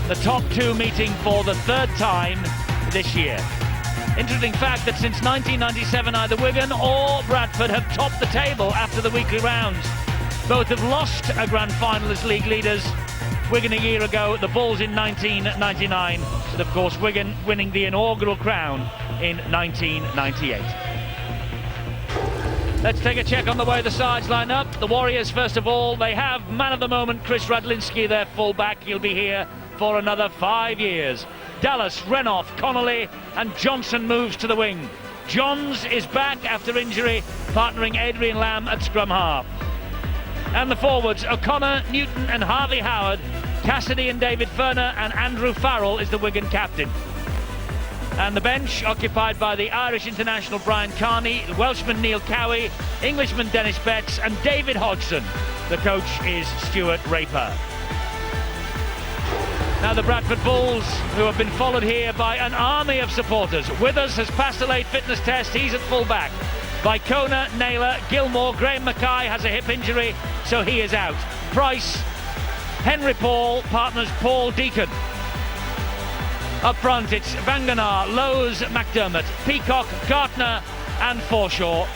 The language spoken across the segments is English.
the top two meeting for the third time this year. Interesting fact that since 1997 either Wigan or Bradford have topped the table after the weekly rounds. Both have lost a grand final as league leaders. Wigan a year ago, the Bulls in 1999, and of course Wigan winning the inaugural crown in 1998. Let's take a check on the way the sides line up. The Warriors, first of all, they have man of the moment Chris Radlinski, their full-back. He'll be here for another 5 years. Dallas, Renouf, Connolly and Johnson moves to the wing. Johns is back after injury, partnering Adrian Lamb at scrum half. And the forwards, O'Connor, Newton and Harvey Howard, Cassidy and David Ferner, and Andrew Farrell is the Wigan captain. And the bench occupied by the Irish international Brian Carney, the Welshman Neil Cowie, Englishman Dennis Betts and David Hodgson. The coach is Stuart Raper. Now the Bradford Bulls, who have been followed here by an army of supporters. Withers has passed a late fitness test, he's at full-back. Vicona, Naylor, Gilmore, Graham Mackay has a hip injury, so he is out. Price, Henry Paul, partners Paul Deacon. Up front it's Vanganar, Lowes, McDermott, Peacock, Gartner and Forshaw.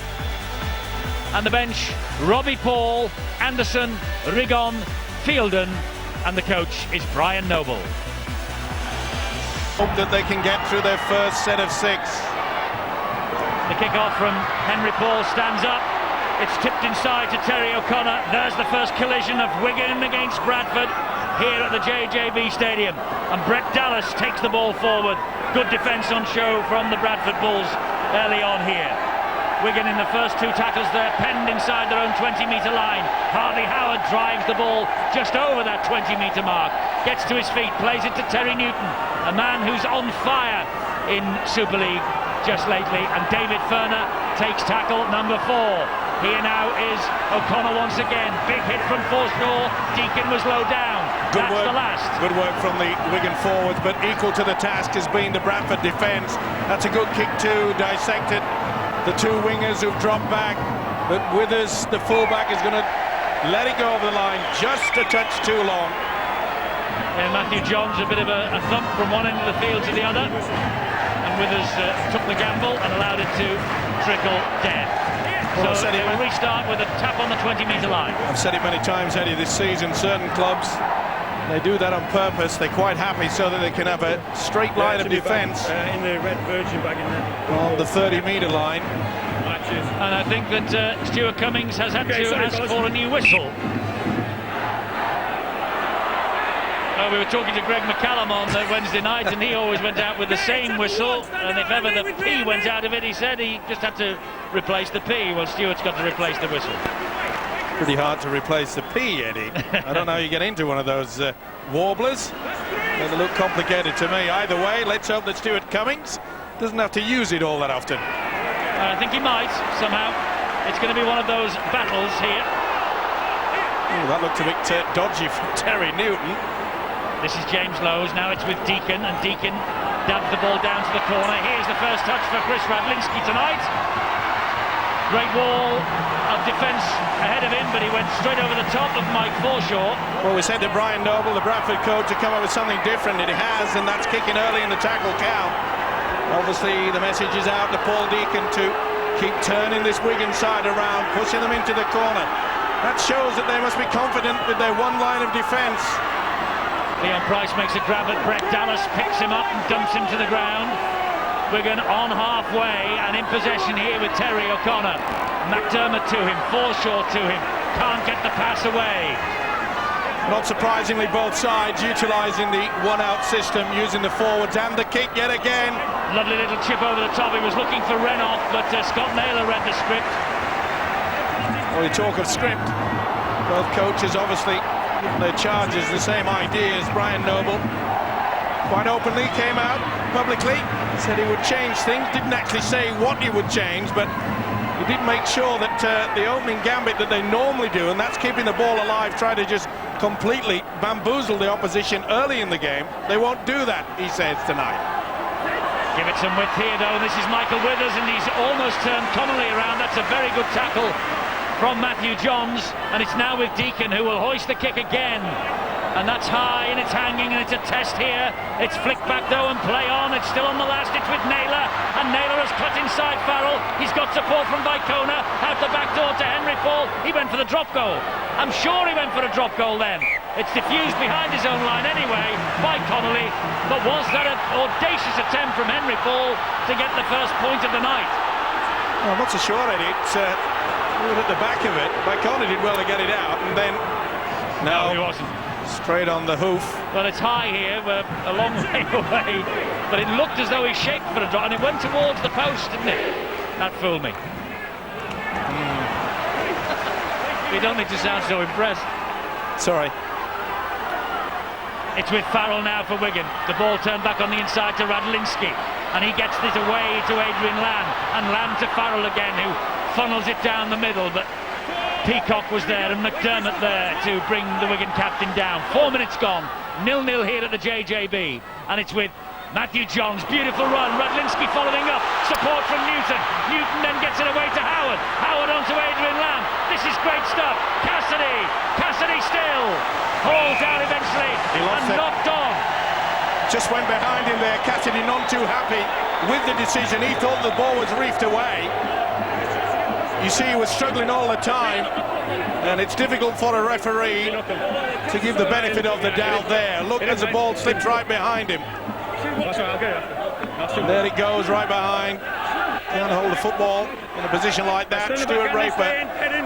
And the bench, Robbie Paul, Anderson, Rigon, Fielden, and the coach is Brian Noble. Hope that they can get through their first set of 6. The kick-off from Henry Paul stands up. It's tipped inside to Terry O'Connor. There's the first collision of Wigan against Bradford here at the JJB Stadium. And Brett Dallas takes the ball forward. Good defence on show from the Bradford Bulls early on here. Wigan in the first 2 tackles there, penned inside their own 20-metre line. Harvey Howard drives the ball just over that 20-metre mark. Gets to his feet, plays it to Terry Newton, a man who's on fire in Super League just lately. And David Ferner takes tackle number 4. Here now is O'Connor once again. Big hit from Forshaw. Deacon was low down. That's the last. Good work from the Wigan forwards, but equal to the task has been the Bradford defence. That's a good kick too, dissected the 2 wingers who've dropped back, but Withers, the fullback, is going to let it go over the line just a touch too long. And Matthew Johns a bit of a thump from one end of the field to the other, and Withers took the gamble and allowed it to trickle dead. Well, so they will restart with a tap on the 20-metre line. I've said it many times, Eddie, this season, certain clubs, they do that on purpose. They're quite happy so that they can have a straight line of defence in the red Virgin back in there on the 30-metre line. And I think that Stuart Cummings has had to ask for a new whistle. We were talking to Greg McCallum on Wednesday night, and he always went out with the same whistle, and if ever the P went out of it, he said he just had to replace the P. Well, Stuart's got to replace the whistle. Pretty hard to replace the P, Eddie. I don't know how you get into one of those warblers. They look complicated to me. Either way, let's hope that Stuart Cummings doesn't have to use it all that often. I think he might, somehow. It's going to be one of those battles here. Ooh, that looked a bit dodgy from Terry Newton. This is James Lowes, now it's with Deacon, and Deacon dabs the ball down to the corner. Here's the first touch for Chris Radlinski tonight. Great wall of defence ahead of him, but he went straight over the top of Mike Forshaw. Well, we said to Brian Noble, the Bradford coach, to come up with something different, and he has, and that's kicking early in the tackle count. Obviously, the message is out to Paul Deacon to keep turning this Wigan side around, pushing them into the corner. That shows that they must be confident with their one line of defence. Leon Price makes a grab at Brett Dallas, picks him up and dumps him to the ground. Wigan on halfway and in possession here with Terry O'Connor. McDermott to him, Forshaw to him, can't get the pass away. Not surprisingly, both sides utilising the one-out system, using the forwards and the kick yet again. Lovely little chip over the top. He was looking for Renouf, but Scott Naylor read the script. Well, we talk of script. Both coaches obviously their charges the same idea as Brian Noble. Quite openly came out publicly, said he would change things. Didn't actually say what he would change, but he did make sure that the opening gambit that they normally do, and that's keeping the ball alive, try to just completely bamboozle the opposition early in the game. They won't do that, he says tonight. Give it some width here though. This is Michael Withers, and he's almost turned Connolly around. That's a very good tackle from Matthew Johns, and it's now with Deacon, who will hoist the kick again. And that's high and it's hanging and it's a test here. It's flicked back though and play on. It's still on the last. It's with Naylor, and Naylor has cut inside Farrell. He's got support from Vicona. Out the back door to Henry Paul. He went for the drop goal. I'm sure he went for a drop goal then. It's diffused behind his own line anyway by Connolly. But was that an audacious attempt from Henry Paul to get the first point of the night? Well, I'm not so sure, Eddie. It's at the back of it. Vicona did well to get it out, and then No, he wasn't. Straight on the hoof. Well, it's high here, we're a long way away, but it looked as though he shaped for a drop, and it went towards the post, didn't it? That fooled me. You don't need to sound so impressed. Sorry. It's with Farrell now for Wigan. The ball turned back on the inside to Radlinski, and he gets this away to Adrian Lamb, and Lamb to Farrell again, who funnels it down the middle, but Peacock was there and McDermott there to bring the Wigan captain down. 4 minutes gone, 0-0 here at the JJB, and it's with Matthew Johns. Beautiful run, Radlinski following up, support from Newton. Newton then gets it away to Howard. Howard onto Adrian Lamb. This is great stuff. Cassidy still. Hauled down eventually and knocked on. Just went behind him there. Cassidy none too happy with the decision. He thought the ball was reefed away. You see he was struggling all the time, and it's difficult for a referee to give the benefit of the doubt there. Look as the ball slips right behind him. There it goes, right behind. Can't hold the football in a position like that. Stuart Raper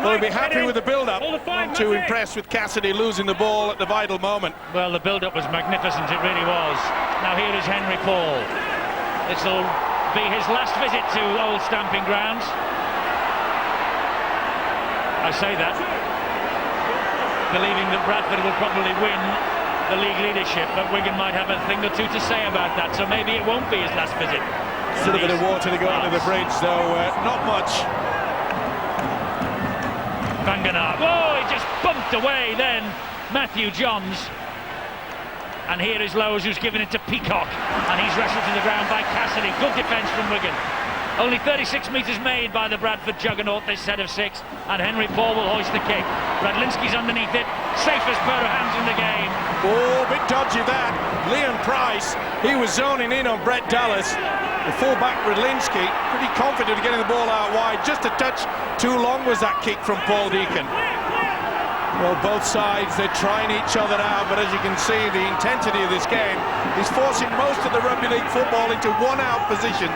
will be happy with the build-up. Not too impressed with Cassidy losing the ball at the vital moment. Well, the build-up was magnificent, it really was. Now here is Henry Paul. This will be his last visit to Old Stamping Grounds. I say that, believing that Bradford will probably win the league leadership, but Wigan might have a thing or two to say about that, so maybe it won't be his last visit. Still a bit of water to go under the bridge, though, not much. Vangenaar, oh, he just bumped away then, Matthew Johns. And here is Lowe's, who's given it to Peacock, and he's wrestled to the ground by Cassidy. Good defence from Wigan. Only 36 metres made by the Bradford juggernaut, this set of 6, and Henry Paul will hoist the kick. Radlinski's underneath it, safest pair of hands in the game. Oh, a bit dodgy that. Liam Price, he was zoning in on Brett Dallas. The full-back Radlinski, pretty confident of getting the ball out wide. Just a touch too long was that kick from Paul Deacon. Well, both sides, they're trying each other out, but as you can see, the intensity of this game is forcing most of the rugby league football into one-out positions,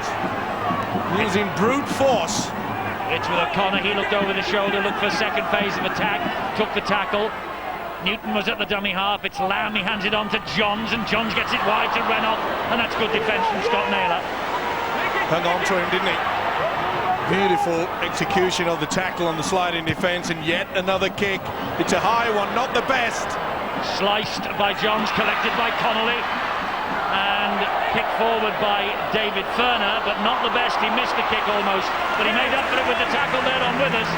using brute force. It's with O'Connor. He looked over the shoulder, looked for a second phase of attack, took the tackle. Newton was at the dummy half. It's Lamb. He hands it on to Johns, and Johns gets it wide to Renoff, and that's good defence from Scott Naylor. Hung on to him, didn't he? Beautiful execution of the tackle on the sliding defence, and yet another kick. It's a high one, not the best. Sliced by Johns, collected by Connolly, and kicked forward by David Furner, but not the best. He missed the kick almost, but he made up for it with the tackle there on Withers.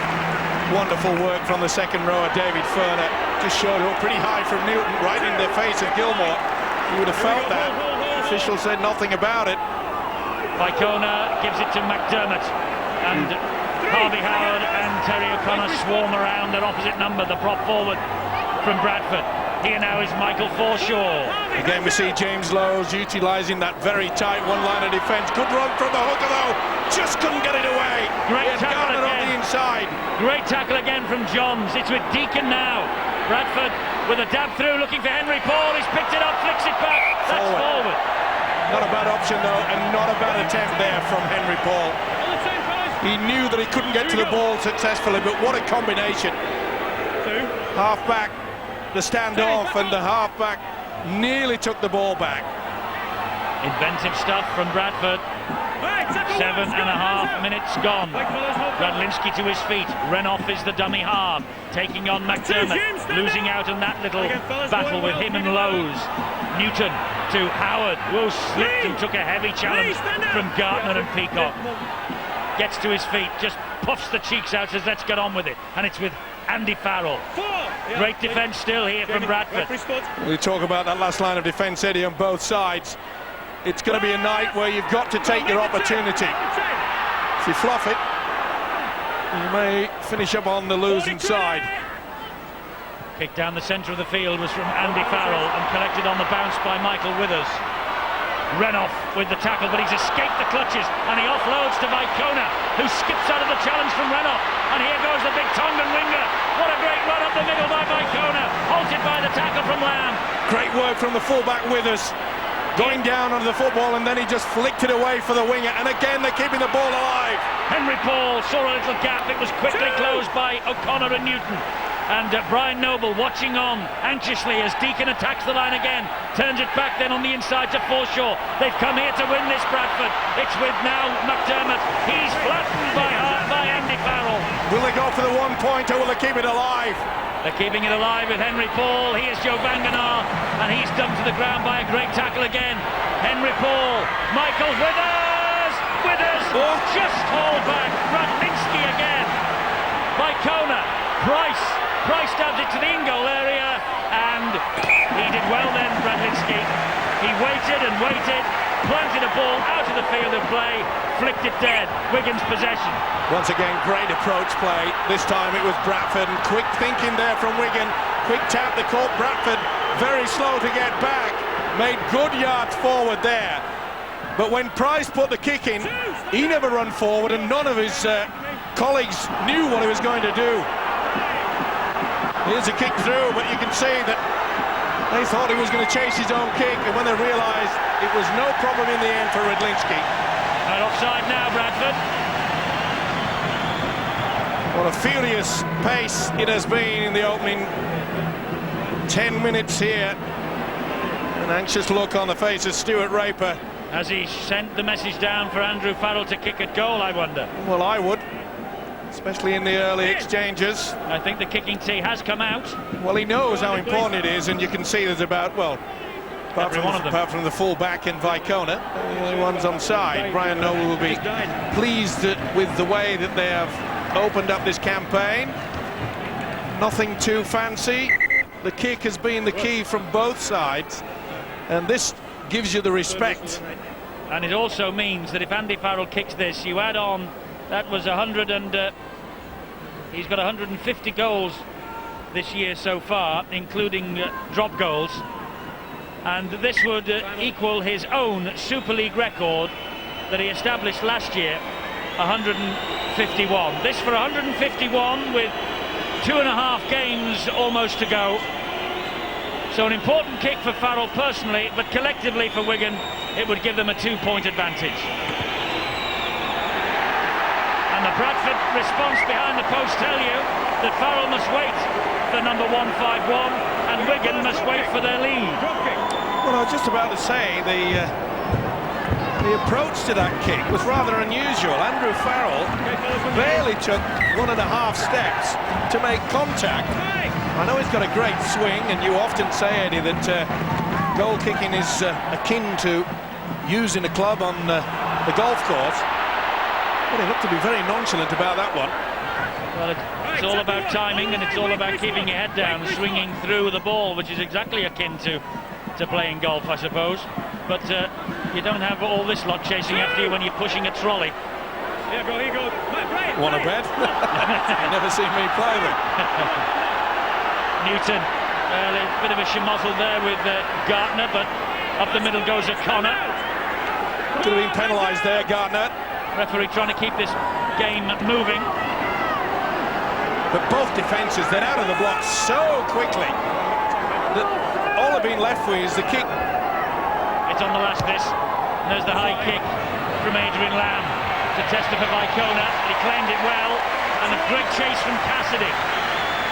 Wonderful work from the second rower, David Furner. Just showed up pretty high from Newton, right in the face of Gilmore. You would have felt that. The official said nothing about it. Vicona gives it to McDermott, and Harvey Howard and Terry O'Connor swarm around their opposite number, the prop forward from Bradford. Here now is Michael Forshaw. Again, we see James Lowes utilising that very tight one-line of defence. Good run from the hooker, though. Just couldn't get it away. Great tackle again. On the inside. Great tackle again from Johns. It's with Deacon now. Bradford with a dab through, looking for Henry Paul. He's picked it up, flicks it back. That's forward. Not a bad option, though, and not a bad attempt there from Henry Paul. He knew that he couldn't get to the ball successfully, but what a combination. Half-back, the stand-off, and the half-back nearly took the ball back. Inventive stuff from Bradford. 7.5 minutes gone. Radlinski to his feet. Renoff is the dummy half, taking on McDermott, losing out on that little battle with him and Lowe's. Newton to Howard, who slipped and took a heavy challenge from Gartner and Peacock. Gets to his feet, just puffs the cheeks out, says let's get on with it, and it's with Andy Farrell. Great defence still here from Bradford. We talk about that last line of defence, Eddie, on both sides. It's going to be a night where you've got to take your opportunity. If you fluff it, you may finish up on the losing side. Kick down the centre of the field was from Andy Farrell and collected on the bounce by Michael Withers. Renoff with the tackle, but he's escaped the clutches and he offloads to Vicona, who skips out of the challenge from Renoff. And here goes the big Tongan winger. What a great run up the middle by Vicona, halted by the tackle from Lamb. Great work from the fullback Withers, going down under the football, and then he just flicked it away for the winger. And again, they're keeping the ball alive. Henry Paul saw a little gap. It was quickly closed by O'Connor and Newton. And Brian Noble watching on anxiously as Deacon attacks the line again. Turns it back then on the inside to Forshaw. They've come here to win this, Bradford. It's with now McDermott. He's flattened by Andy Farrell. Will they go for the 1 point, or will they keep it alive? They're keeping it alive with Henry Paul. Here's Joe Banganar, and he's dumped to the ground by a great tackle again. Henry Paul, Michael Withers! Just hauled back. Radlinski again. Vicona, Price stabs it to the in-goal area, and he did well then, Bradlinski. He waited and waited, planted a ball out of the field of play, flicked it dead. Wigan's possession. Once again, great approach play. This time it was Bradford, and quick thinking there from Wigan. Quick tap, they caught Bradford, very slow to get back. Made good yards forward there. But when Price put the kick in, he never run forward, and none of his colleagues knew what he was going to do. Here's a kick through, but you can see that they thought he was going to chase his own kick, and when they realised it was no problem in the end for Radlinski. And offside now, Bradford. What a furious pace it has been in the opening 10 minutes here. An anxious look on the face of Stuart Raper. Has he sent the message down for Andrew Farrell to kick at goal, I wonder? Well, I would, especially in the early exchanges. I think the kicking tee has come out. Well, he knows how important it is, and you can see there's about, well, apart from the full-back in Vicona, the only one's on side. Brian Noble will be pleased with the way that they have opened up this campaign. Nothing too fancy. The kick has been the key from both sides, and this gives you the respect. And it also means that if Andy Farrell kicks this, you add on, that was 100 and he's got 150 goals this year so far, including drop goals, and this would equal his own Super League record that he established last year, 151. This for 151 with 2.5 games almost to go. So an important kick for Farrell personally, but collectively for Wigan, it would give them a 2-point advantage. And the Bradford response behind the post tell you that Farrell must wait for number 151 and Wigan must wait for their lead. Well, I was just about to say, the approach to that kick was rather unusual. Andrew Farrell barely took 1.5 steps to make contact. I know he's got a great swing, and you often say, Eddie, that goal kicking is akin to using a club on the golf course. Well, he looked to be very nonchalant about that one. Well, it's all about timing, and it's all about keeping your head down, swinging through the ball, which is exactly akin to playing golf, I suppose. But you don't have all this lot chasing after you when you're pushing a trolley. Here you go. Want a bet? You never seen me play them. Newton, a bit of a schmozzle there with Gartner, but up the middle goes O'Connor. Could have been penalised there, Gartner. Referee trying to keep this game moving. But both defences, they're out of the block so quickly that all they've been left with is the kick. It's on the last this. And there's the high kick from Adrian Lamb to test it for Vicona. He claimed it well, and a great chase from Cassidy.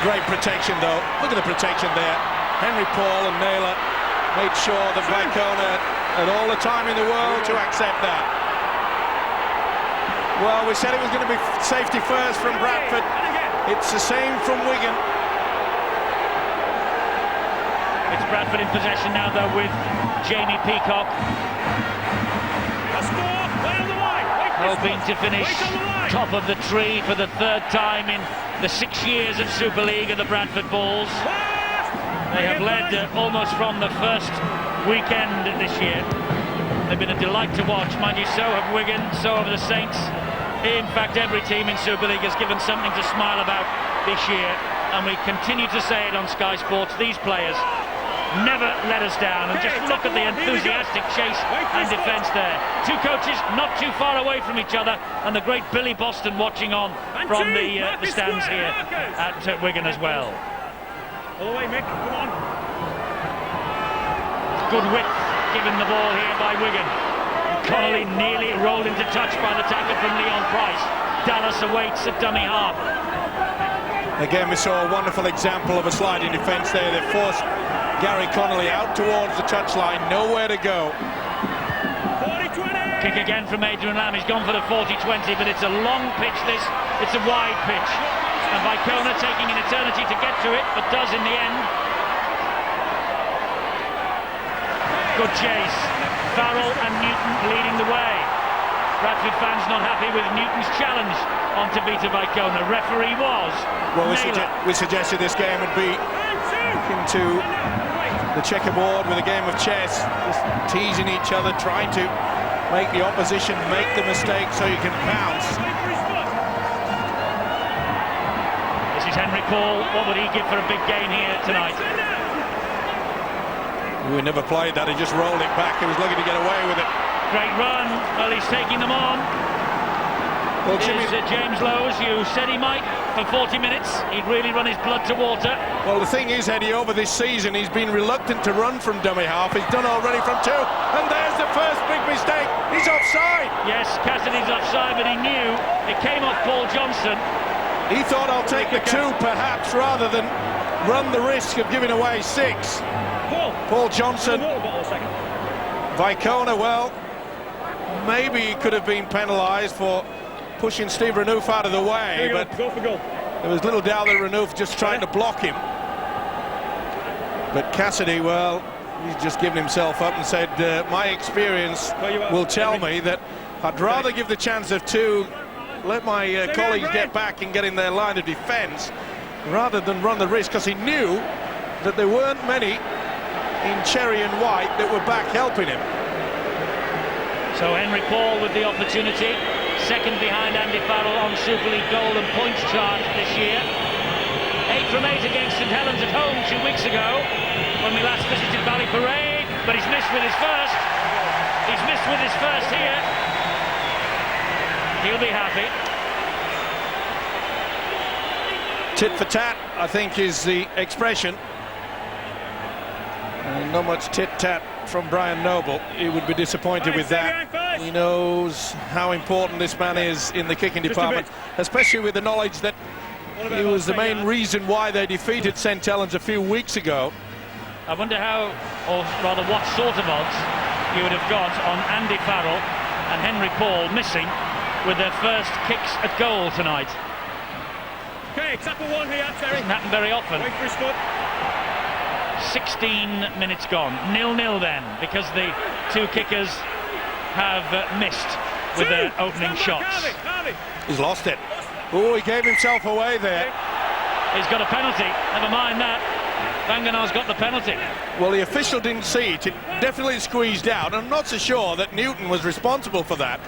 Great protection, though. Look at the protection there. Henry Paul and Naylor made sure that Vicona had all the time in the world to accept that. Well, we said it was going to be safety first from Bradford. It's the same from Wigan. It's Bradford in possession now, though, with Jamie Peacock. Hoping to finish top of the tree for the 3rd time in the 6 years of Super League of the Bradford Bulls. They have led almost from the first weekend this year. They've been a delight to watch. Mind you, so have Wigan, so have the Saints. In fact, every team in Super League has given something to smile about this year. and we continue to say it on Sky Sports, these players never let us down, and just look at the enthusiastic chase and defence there. Two coaches not too far away from each other, and the great Billy Boston watching on from the stands here at Wigan as well. All the way, Mick, come on. Good width given the ball here by Wigan. Connolly nearly rolled into touch by the tackle from Leon Price. Dallas awaits at dummy half. Again, we saw a wonderful example of a sliding defence there. They forced Gary Connolly out towards the touchline, nowhere to go. 40-20. Kick again from Adrian Lamb. He's gone for the 40-20, but it's a long pitch this. It's a wide pitch. And Vicona taking an eternity to get to it, but does in the end. Good chase. Farrell and Newton leading the way. Bradford fans not happy with Newton's challenge on Tavita Vicona. Referee was well, we suggested this game would be into the checkerboard with a game of chess, just teasing each other, trying to make the opposition make the mistake so you can pounce. This is Henry Paul. What would he give for a big gain here tonight? We never played that. He just rolled it back. He was looking to get away with it. Great run. Well, he's taking them on. Well, Here's James Lowes, who said he might for 40 minutes. He'd really run his blood to water. Well, the thing is, Eddie, over this season, he's been reluctant to run from dummy half. He's done already from two. And there's the first big mistake. He's offside. Yes, Cassidy's offside, but he knew it came off Paul Johnson. He thought, I'll take the two, perhaps, rather than run the risk of giving away 6. Paul Johnson. Vicona, well, maybe he could have been penalised for pushing Steve Renouf out of the way, but go for goal. There was little doubt that Renouf just trying to block him. But Cassidy, well, he's just given himself up and said, my experience will tell me that I'd rather give the chance of 2, let my colleagues get back and get in their line of defence, rather than run the risk, because he knew that there weren't many in cherry and white that were back helping him. So Henry Paul with the opportunity, second behind Andy Farrell on Super League goal and points chart this year. 8 from 8 against St Helens at home 2 weeks ago when we last visited Valley Parade, but he's missed with his first. He's missed with his first here. He'll be happy. Tit for tat, I think, is the expression. And not much tit-tat from Brian Noble. He would be disappointed with that. He knows how important this man is in the kicking department, especially with the knowledge that he was the main reason why they defeated St Helens a few weeks ago. I wonder how, or rather what sort of odds you would have got on Andy Farrell and Henry Paul missing with their first kicks at goal tonight. Okay, tackle one here, Terry. Doesn't happen very often. Wait for his foot. 16 minutes gone, 0-0 then, because the 2 kickers have missed with their opening shots. He's lost it. Oh, he gave himself away there. He's got a penalty, never mind that. Vanganar's got the penalty. Well, the official didn't see it. It definitely squeezed out. I'm not so sure that Newton was responsible for that.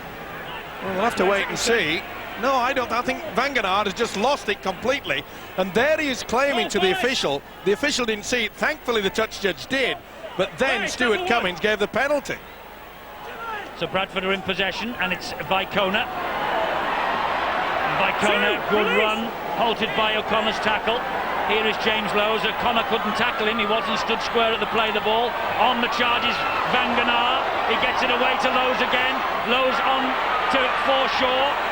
We'll have to wait and see. No, I don't. I think Vanganar has just lost it completely. And there he is claiming to the official. The official didn't see it. Thankfully, the touch judge did. But then Stuart Cummins gave the penalty. So Bradford are in possession, and it's Vicona. Vicona, good run, halted by O'Connor's tackle. Here is James Lowes. O'Connor couldn't tackle him. He wasn't stood square at the play of the ball. On the charges, Vanganar. He gets it away to Lowes again. Lowes on to Forshaw.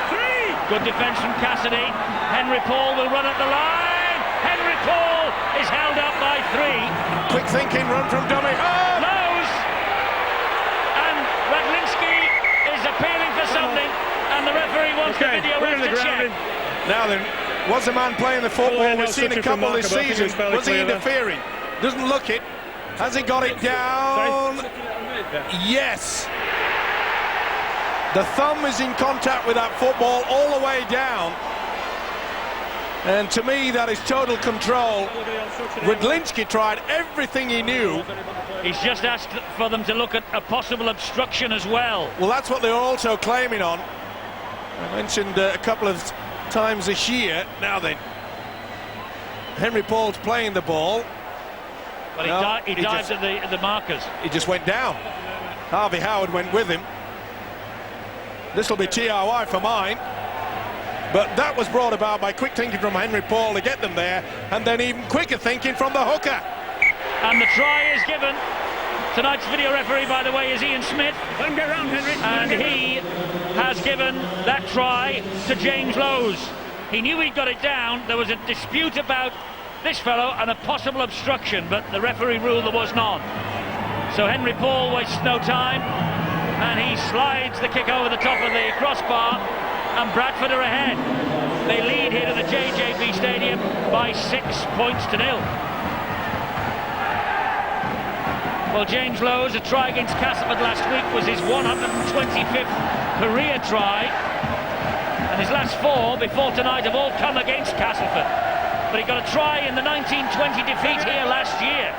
Good defence from Cassidy. Henry Paul will run at the line. Henry Paul is held up by 3. Quick thinking run from dummy. Oh! Lowes! And Radlinski is appealing for something, and the referee wants the video ref to check. Now then, was the man playing the football? We've seen a couple this season. Was he interfering? Doesn't look it. Has he got it down? Yes. The thumb is in contact with that football all the way down. And to me, that is total control. Radlinski tried everything he knew. He's just asked for them to look at a possible obstruction as well. Well, that's what they're also claiming on. I mentioned a couple of times this year. Now then, Henry Paul's playing the ball. But No, he dived at the markers. He just went down. Harvey Howard went with him. This will be TRY for mine. But that was brought about by quick thinking from Henry Paul to get them there, and then even quicker thinking from the hooker. And the try is given. Tonight's video referee, by the way, is Ian Smith. Let him get round, Henry. And he has given that try to James Lowes. He knew he'd got it down. There was a dispute about this fellow and a possible obstruction, but the referee ruled there was none. So Henry Paul wastes no time, and he slides the kick over the top of the crossbar, and Bradford are ahead. They lead here at the JJB Stadium by 6 points to 0. Well, James Lowes, a try against Castleford last week, was his 125th career try, and his last 4 before tonight have all come against Castleford. But he got a try in the 1920 defeat here last year.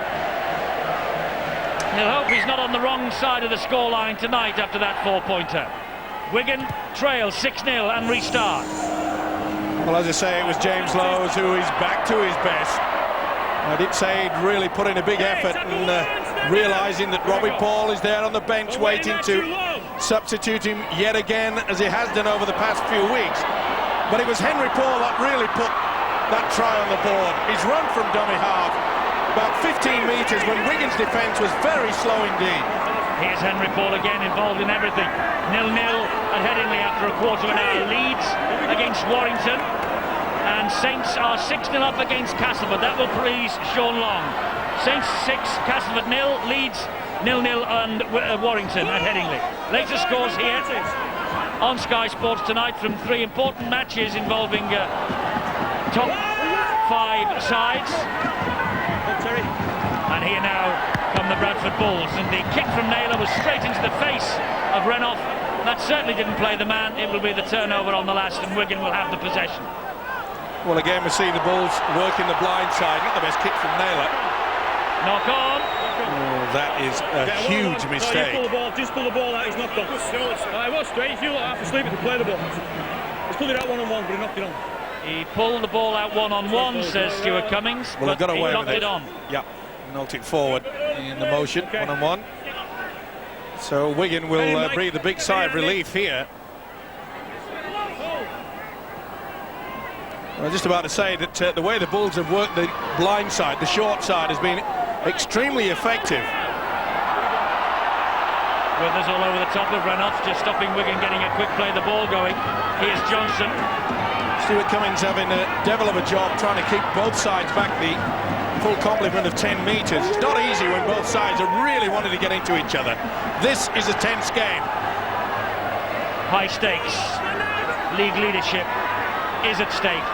He'll hope he's not on the wrong side of the scoreline tonight after that 4-pointer. Wigan trail 6-0 and restart. Well, as I say, it was James Lowes who is back to his best. I did say he'd really put in a big effort, and realising that Robbie Paul is there on the bench waiting to substitute him yet again, as he has done over the past few weeks. But it was Henry Paul that really put that try on the board. He's run from dummy half about 15 metres when Wigan's defence was very slow indeed. Here's Henry Paul again, involved in everything. 0-0 at Headingley after a quarter of an hour. Leeds against Warrington, and Saints are 6-0 up against Castleford. That will please Sean Long. Saints 6, Castleford 0, Leeds 0-0 and Warrington at Headingley. Later scores here on Sky Sports tonight from 3 important matches involving top 5 sides. And here now come the Bradford Bulls, and the kick from Naylor was straight into the face of Renouf. That certainly didn't play the man. It will be the turnover on the last, and Wigan will have the possession. Well, again, we see the Bulls working the blind side. Not the best kick from Naylor. Knock on. Oh, that is a huge mistake. Just pull the ball out, he's knocked on. I was straight, if you look half asleep, he could play the ball. He's pulled it out one-on-one, but he knocked it on. He pulled the ball out one-on-one, says Stuart Cummings, Well, but got he away knocked with it on. Yeah, knocked it forward in the motion, one-on-one. So Wigan will breathe a big sigh of relief here. I was just about to say that the way the Bulls have worked the blind side, the short side, has been extremely effective. Withers all over the top of Renouf, just stopping Wigan getting a quick play, the ball going. Here's Johnson. Stuart Cummings having a devil of a job trying to keep both sides back the full complement of 10 metres. It's not easy when both sides are really wanting to get into each other. This is a tense game. High stakes. League leadership is at stake.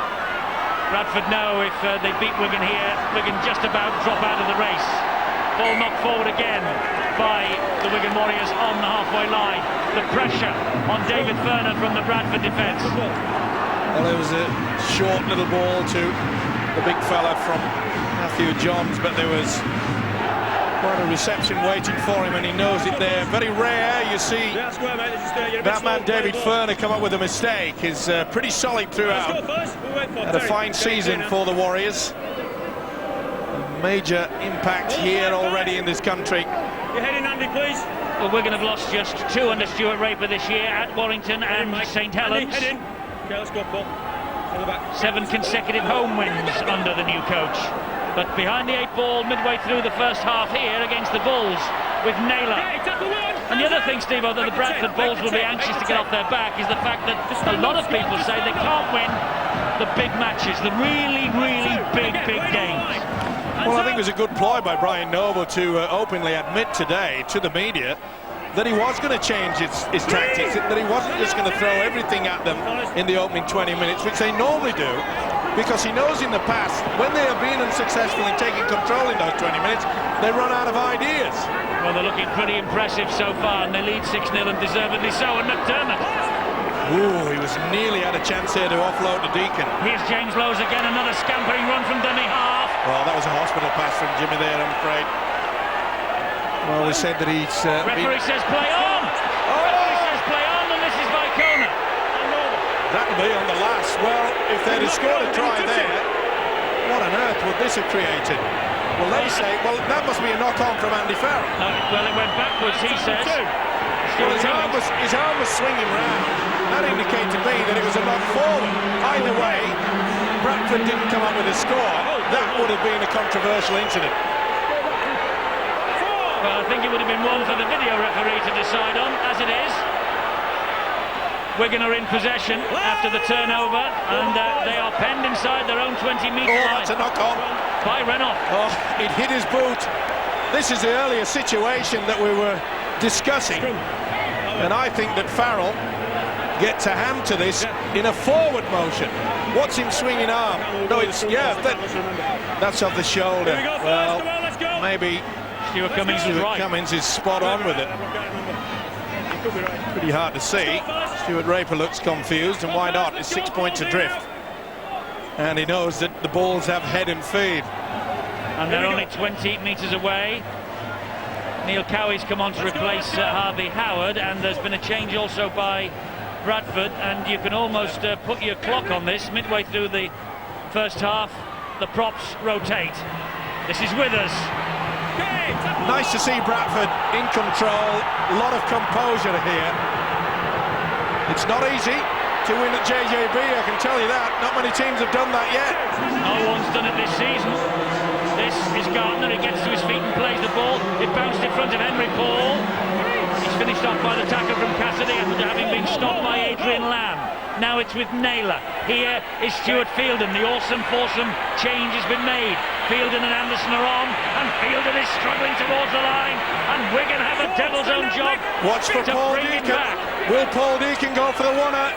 Bradford know if they beat Wigan here, Wigan just about drop out of the race. Ball knocked forward again by the Wigan Warriors on the halfway line. The pressure on David Ferner from the Bradford defence. Well, it was a short little ball to the big fella from Matthew Johns, but there was quite a reception waiting for him, and he knows it there. Very rare you see that man David Ferner come up with a mistake. He's pretty solid throughout. Had a fine season for the Warriors. A major impact here already in this country. Your head in, Andy, please. Well, Wigan have lost just 2 under Stuart Raper this year, at Warrington and St Helens. Head in. Okay, let's go, Paul. 7 consecutive home wins under the new coach. But behind the 8 ball midway through the first half here against the Bulls with Naylor. And the other thing, Steve-O, that the Bradford Bulls will be anxious to get off their back is the fact that a lot of people say they can't win the big matches, the really, really big games. Well, I think it was a good ploy by Brian Noble to openly admit today to the media that he was going to change his tactics, that he wasn't just going to throw everything at them in the opening 20 minutes, which they normally do, because he knows in the past, when they have been unsuccessful in taking control in those 20 minutes, they run out of ideas. Well, they're looking pretty impressive so far, and they lead 6-0 and deservedly so. And McDermott. Ooh, he was nearly had a chance here to offload to Deacon. Here's James Lowes again, another scampering run from dummy half. Well, that was a hospital pass from Jimmy there, I'm afraid. Well, we said that he's... referee says play on! Referee says play on, and this is Vicona. That'll be on the last. Well, if they'd have scored a try there, What on earth would this have created? Well, they say, well, that must be a knock-on from Andy Farrell. Well, it went backwards, he says. Well, his arm was swinging round. That indicated to me that it was a knock forward. Either way, Bradford didn't come up with a score. That would have been a controversial incident. Well, I think it would have been one for the video referee to decide on, as it is. Wigan are in possession after the turnover, and they are penned inside their own 20-metre line. That's a knock-on. By Renoff. Oh, it hit his boot. This is the earlier situation that we were discussing, and I think that Farrell gets a hand to this in a forward motion. What's him swinging arm? No, it's, yeah, that's off the shoulder. Well, maybe Stuart Cummings was right. Cummings is spot on with it. Pretty hard to see. Stuart Raper looks confused, and why not? It's 6 points adrift, and he knows that the balls have head and feed. And they're only 20 metres away. Neil Cowie's come on to replace Harvey Howard, and there's been a change also by Bradford, and you can almost put your clock on this. Midway through the first half, the props rotate. This is Withers. Nice to see Bradford in control, a lot of composure here. It's not easy to win at JJB, I can tell you that. Not many teams have done that yet. No one's done it this season. This is Gardner, he gets to his feet and plays the ball. It bounced in front of Henry Paul. He's finished off by the tackle from Cassidy after having been stopped by Adrian Lamb. Now it's with Naylor. Here is Stuart Fielden. The awesome foursome change has been made. Fielden and Anderson are on, and Fielden is struggling towards the line, and Wigan have a devil's own job. Watch for Paul Deacon. Will Paul Deacon go for the winner?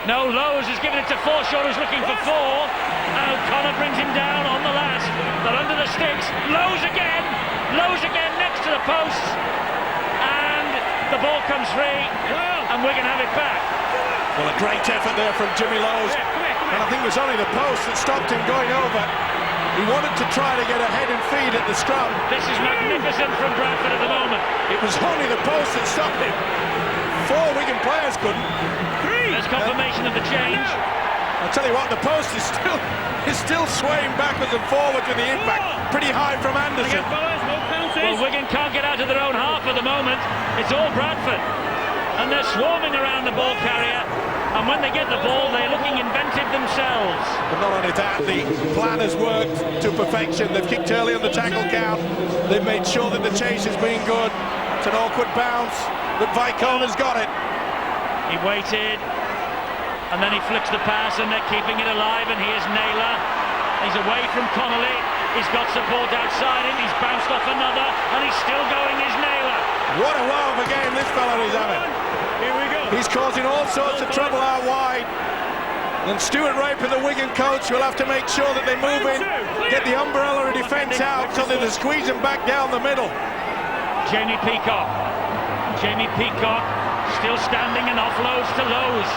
No, Lowe's has given it to Forshaw, who's looking for four, and O'Connor brings him down on the last. They're under the sticks. Lowe's again next to the posts, and the ball comes free, and Wigan have it back. Well, a great effort there from Jimmy Lowe's, and I think it was only the post that stopped him going over. He wanted to try to get a head and feed at the scrum. This is magnificent from Bradford at the moment. It was only the post that stopped him. 4 Wigan players couldn't. There's confirmation of the change. I'll tell you what, the post is still swaying backwards and forwards with the impact. Pretty high from Anderson. Well, Wigan can't get out of their own half at the moment. It's all Bradford, and they're swarming around the ball carrier, and when they get the ball, they're looking inventive themselves. But not only that, the plan has worked to perfection. They've kicked early on the tackle count. They've made sure that the chase has been good. It's an awkward bounce, but Vicona's got it. He waited, and then he flicks the pass, and they're keeping it alive, and here's Naylor. He's away from Connolly. He's got support outside him. He's bounced off another, and he's still going. Is Naylor. What a wow of a game this fella is having. Here we go. He's causing all sorts of trouble out wide. And Stuart Raper, the Wigan coach, will have to make sure that they move in, get the umbrella of defence out so that they squeeze him back down the middle. Jamie Peacock still standing and offloads to Lowe's,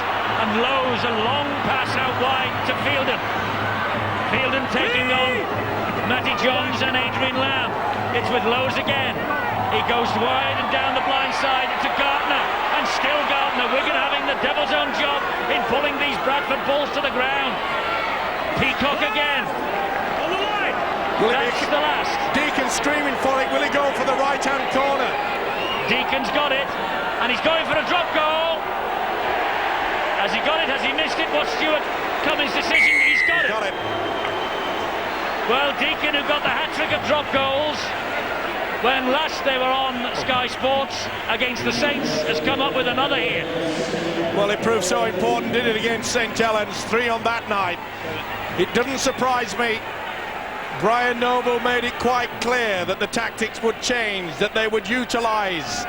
and Lowe's a long pass out wide to Fielden. Fielden taking on Matty Johns and Adrian Lamb. It's with Lowe's again. He goes wide and down the blind side to Gardner, and still Gardner. Wigan having the devil's own job in pulling these Bradford balls to the ground. Peacock again. On the line. That's the last. Deacon screaming for it. Will he go for the right-hand corner? Deacon's got it, and he's going for a drop goal. Has he got it? Has he missed it? What's Stuart Cummings' decision? He's got it. Got it. Well, Deacon, who got the hat-trick of drop goals when last they were on Sky Sports against the Saints, has come up with another here. Well, it proved so important, did it, against St Helens? 3 on that night. It doesn't surprise me. Brian Noble made it quite clear that the tactics would change, that they would utilise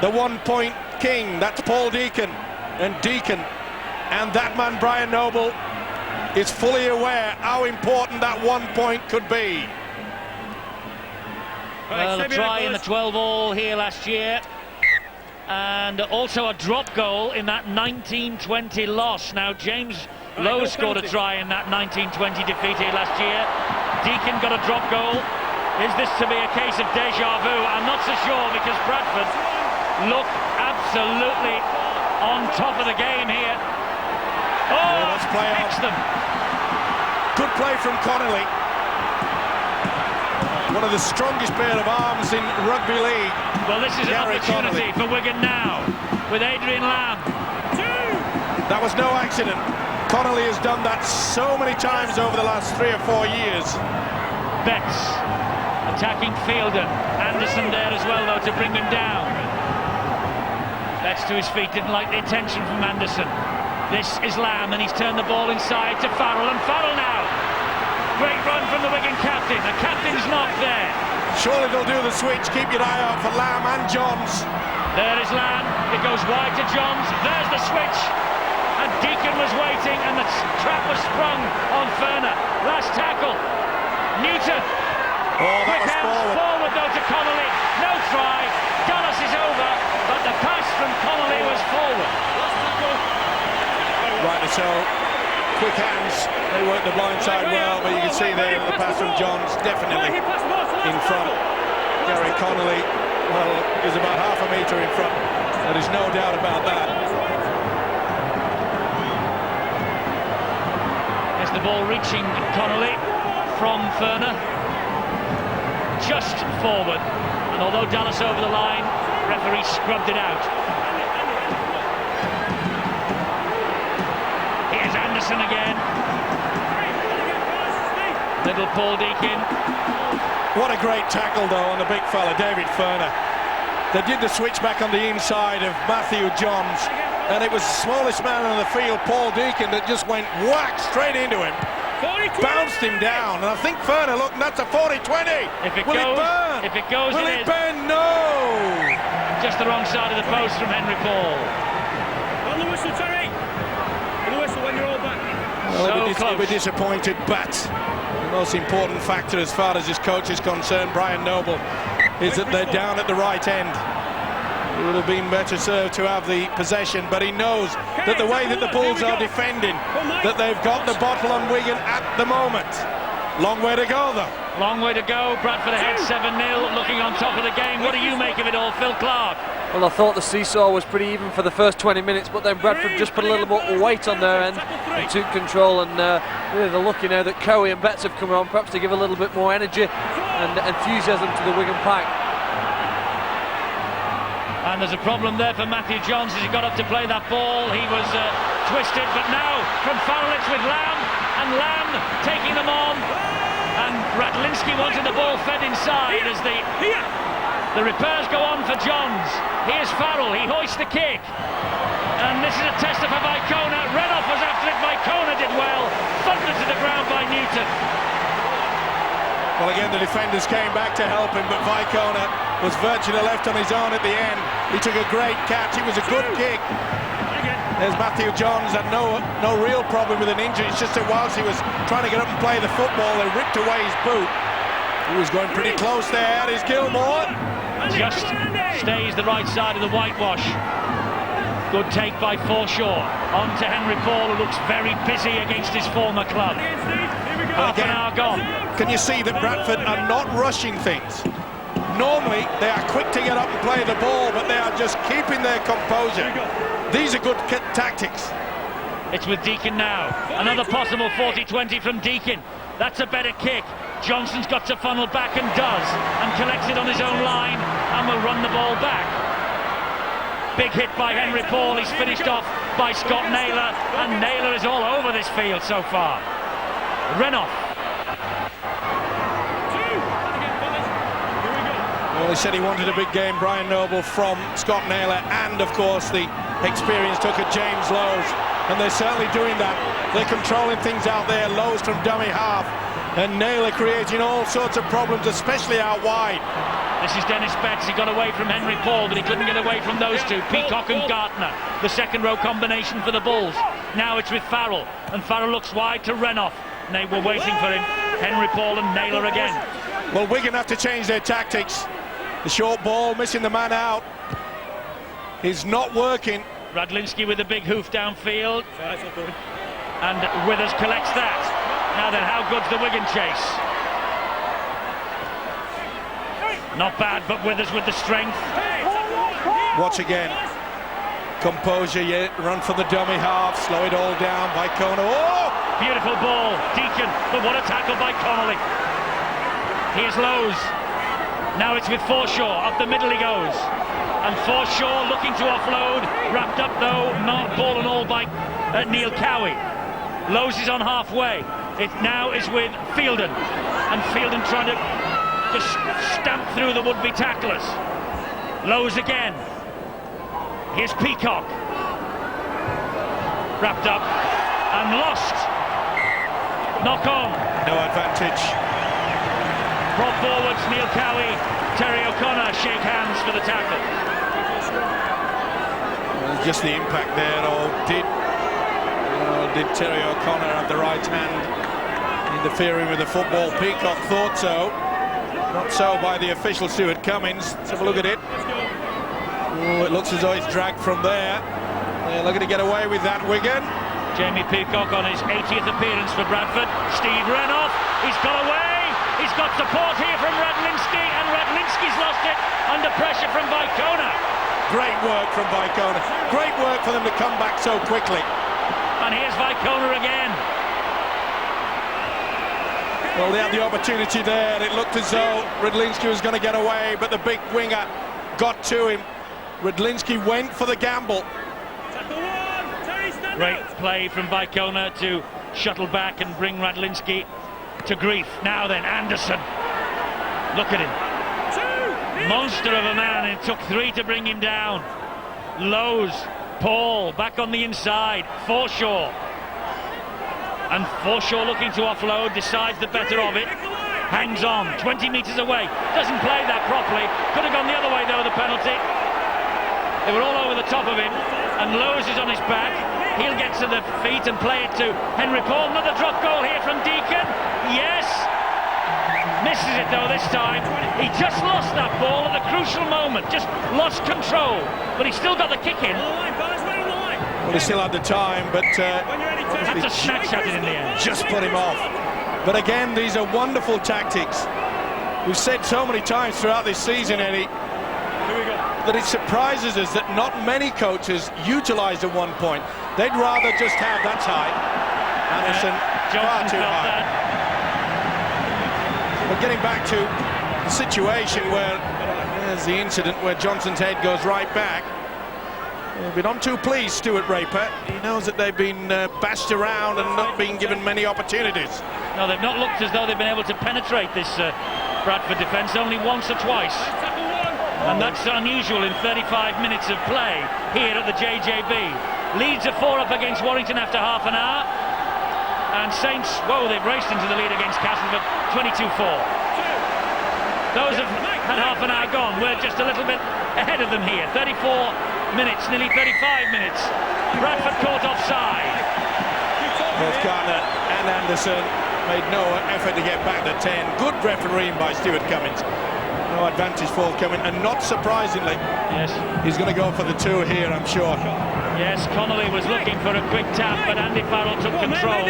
the one-point king, that's Paul Deacon, and that man Brian Noble is fully aware how important that 1 point could be. Well, a try in the 12-all here last year, and also a drop goal in that 1920 loss. Now, James Lowe scored a try in that 1920 defeat here last year. Deacon got a drop goal. Is this to be a case of deja vu? I'm not so sure, because Bradford look absolutely on top of the game here. Oh, let's play kicks them. Good play from Connolly. One of the strongest pair of arms in rugby league. Well, this is an opportunity for Wigan now, with Adrian Lamb. That was no accident. Connolly has done that so many times over the last 3 or 4 years. Betts attacking Fielden. Anderson there as well, though, to bring him down. Betts to his feet, didn't like the attention from Anderson. This is Lamb, and he's turned the ball inside to Farrell, and Farrell now. Great run from the Wigan captain. The captain's not there. Surely they'll do the switch. Keep your eye out for Lamb and Johns. There is Lamb. It goes wide to Johns. There's the switch. And Deacon was waiting, and the trap was sprung on Ferner. Last tackle. Newton. Oh, that was forward though to Connolly. No try. Dallas is over, but the pass from Connolly was forward. Right, so quick hands. They work the blind side well, but you can see there the pass from Johns definitely in front. Gary Connolly, well, is about half a metre in front. There is no doubt about that. There's the ball reaching Connolly from Ferner. Just forward. And although Dallas over the line, referee scrubbed it out. Here's Anderson again. Little Paul Deacon. What a great tackle, though, on the big fella, David Ferner. They did the switch back on the inside of Matthew Johns, and it was the smallest man on the field, Paul Deacon, that just went whack straight into him. Bounced him down, and I think Ferner, look, that's a 40-20. Will it burn? If it goes, will it burn? No! Just the wrong side of the post from Henry Paul. On the whistle, Terry. On the whistle when you're all back. Well, he'll be disappointed, but the most important factor as far as his coach is concerned, Brian Noble, is that they're down at the right end. It would have been better served to have the possession, but he knows that the way that the Bulls are defending, that they've got the bottle on Wigan at the moment. Long way to go, though. Long way to go. Bradford ahead 7-0, looking on top of the game. What do you make of it all, Phil Clark? Well, I thought the seesaw was pretty even for the first 20 minutes, but then Bradford just put a little more weight on their end and took control, and really they're lucky now that Cowie and Betts have come on, perhaps to give a little bit more energy and enthusiasm to the Wigan pack. And there's a problem there for Matthew Johns as he got up to play that ball. He was twisted, but now from Farrell it's with Lamb, and Lamb taking them on. And Bradlinski wanted the ball fed inside as the repairs go on for Johns. Here's Farrell, he hoists the kick. And this is a tester for Vicona. Renoff was after it, Vicona did well. Thundered to the ground by Newton. Well, again, the defenders came back to help him, but Vicona was virtually left on his own at the end. He took a great catch. It was a good kick. There's Matthew Johns, had no real problem with an injury. It's just that whilst he was trying to get up and play the football, they ripped away his boot. He was going pretty close there. There's Gilmore. Just stays the right side of the whitewash. Good take by Forshaw. On to Henry Paul, who looks very busy against his former club. Half an hour gone. Can you see that Bradford are not rushing things? Normally, they are quick to get up and play the ball, but they are just keeping their composure. These are good tactics. It's with Deacon now. Another possible 40-20 from Deacon. That's a better kick. Johnson's got to funnel back and does, and collects it on his own line, and will run the ball back. Big hit by Henry Paul. He's finished off by Scott Naylor, and Naylor is all over this field so far. Renoff. Well, he said he wanted a big game, Brian Noble, from Scott Naylor, and of course the experience took at James Lowe's, and they're certainly doing that. They're controlling things out there. Lowe's from dummy half, and Naylor creating all sorts of problems, especially out wide. This is Dennis Betts. He got away from Henry Paul, but he couldn't get away from those two, Peacock and Gartner, the second row combination for the Bulls. Now it's with Farrell, and Farrell looks wide to Renoff, and they were waiting for him. Henry Paul and Naylor again. Well, Wigan have to change their tactics. The short ball, missing the man out, is not working. Radlinski with a big hoof downfield, and Withers collects that. Now then, how good's the Wigan chase? Not bad, but Withers with the strength. Watch again. Composure, yeah, run for the dummy half, slow it all down. Vicona, oh! Beautiful ball, Deacon, but what a tackle by Connolly. Here's Lowe's. Now it's with Forshaw, up the middle he goes. And Forshaw looking to offload, wrapped up though, not ball and all by Neil Cowie. Lowe's is on halfway. It now is with Fielden. And Fielden trying to just stamp through the would-be tacklers. Lowe's again. Here's Peacock. Wrapped up and lost. Knock on. No advantage. Brought forwards, Neil Cowie, Terry O'Connor shake hands for the tackle. Well, just the impact there, or did Terry O'Connor have the right hand interfering with the football? Peacock thought so. Not so by the official Stuart Cummins. Let's have a look at it. Oh, it looks as though it's dragged from there. They're looking to get away with that, Wigan. Jamie Peacock on his 80th appearance for Bradford. Steve Renoff, he's got away. He's got support here from Radlinski, and Radlinski's lost it under pressure from Vicona. Great work from Vicona. Great work for them to come back so quickly. And here's Vicona again. Well, they had the opportunity there, and it looked as though Radlinski was going to get away, but the big winger got to him. Radlinski went for the gamble. Great play from Vicona to shuttle back and bring Radlinski to grief. Now then, Anderson. Look at him. Monster of a man, and it took 3 to bring him down. Lowe's, Paul, back on the inside. Forshaw. And Forshaw looking to offload, decides the better of it. Hangs on, 20 metres away. Doesn't play that properly. Could have gone the other way, though, the penalty. They were all over the top of him. And Lowe's is on his back. He'll get to the feet and play it to Henry Paul. Another drop goal here from Deacon. Yes. Misses it though this time. He just lost that ball at the crucial moment. Just lost control. But he still got the kick in. Well, he still had the time, but had to snatch at it in the end. Just put him off. But again, these are wonderful tactics. We've said so many times throughout this season, Eddie, that it surprises us that not many coaches utilise the 1 point. They'd rather just have that high. Anderson, far too high. But getting back to the situation where there's the incident where Johnson's head goes right back. They've been on too pleased, Stuart Raper. He knows that they've been bashed around and not being given many opportunities. No, they've not looked as though they've been able to penetrate this Bradford defence, only once or twice. And that's unusual in 35 minutes of play here at the JJB. Leeds are 4 up against Warrington after half an hour. And Saints, whoa, they've raced into the lead against Castleford, 22-4. Those have had half an hour gone. We're just a little bit ahead of them here. 34 minutes, nearly 35 minutes. Bradford caught offside. Both Garner and Anderson made no effort to get back to 10. Good refereeing by Stuart Cummins. No advantage forthcoming, and not surprisingly, yes, he's going to go for the 2 here, I'm sure. Yes, Connolly was looking for a quick tap, but Andy Farrell took control.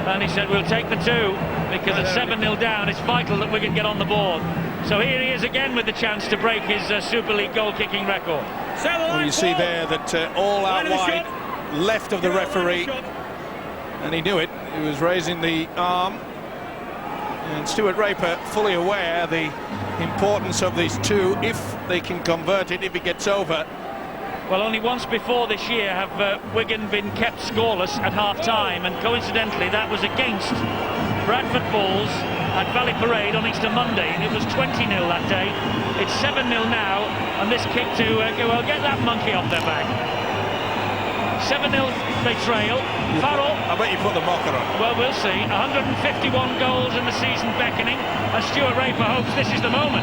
And he said, we'll take the 2, because at 7-0 down, it's vital that Wigan get on the board. So here he is again with the chance to break his Super League goal-kicking record. Well, you see there that all out wide, left of the referee, and he knew it. He was raising the arm. And Stuart Raper fully aware the importance of these 2 if they can convert it, if it gets over. Well, only once before this year have Wigan been kept scoreless at half-time, and coincidentally that was against Bradford Bulls at Valley Parade on Easter Monday, and it was 20-0 that day. It's 7-0 now, and this kick to well, get that monkey off their back. 7-0 they trail. Farrell, I bet you put the mocker on. well, we'll see. 151 goals in the season beckoning, and Stuart Raper hopes this is the moment.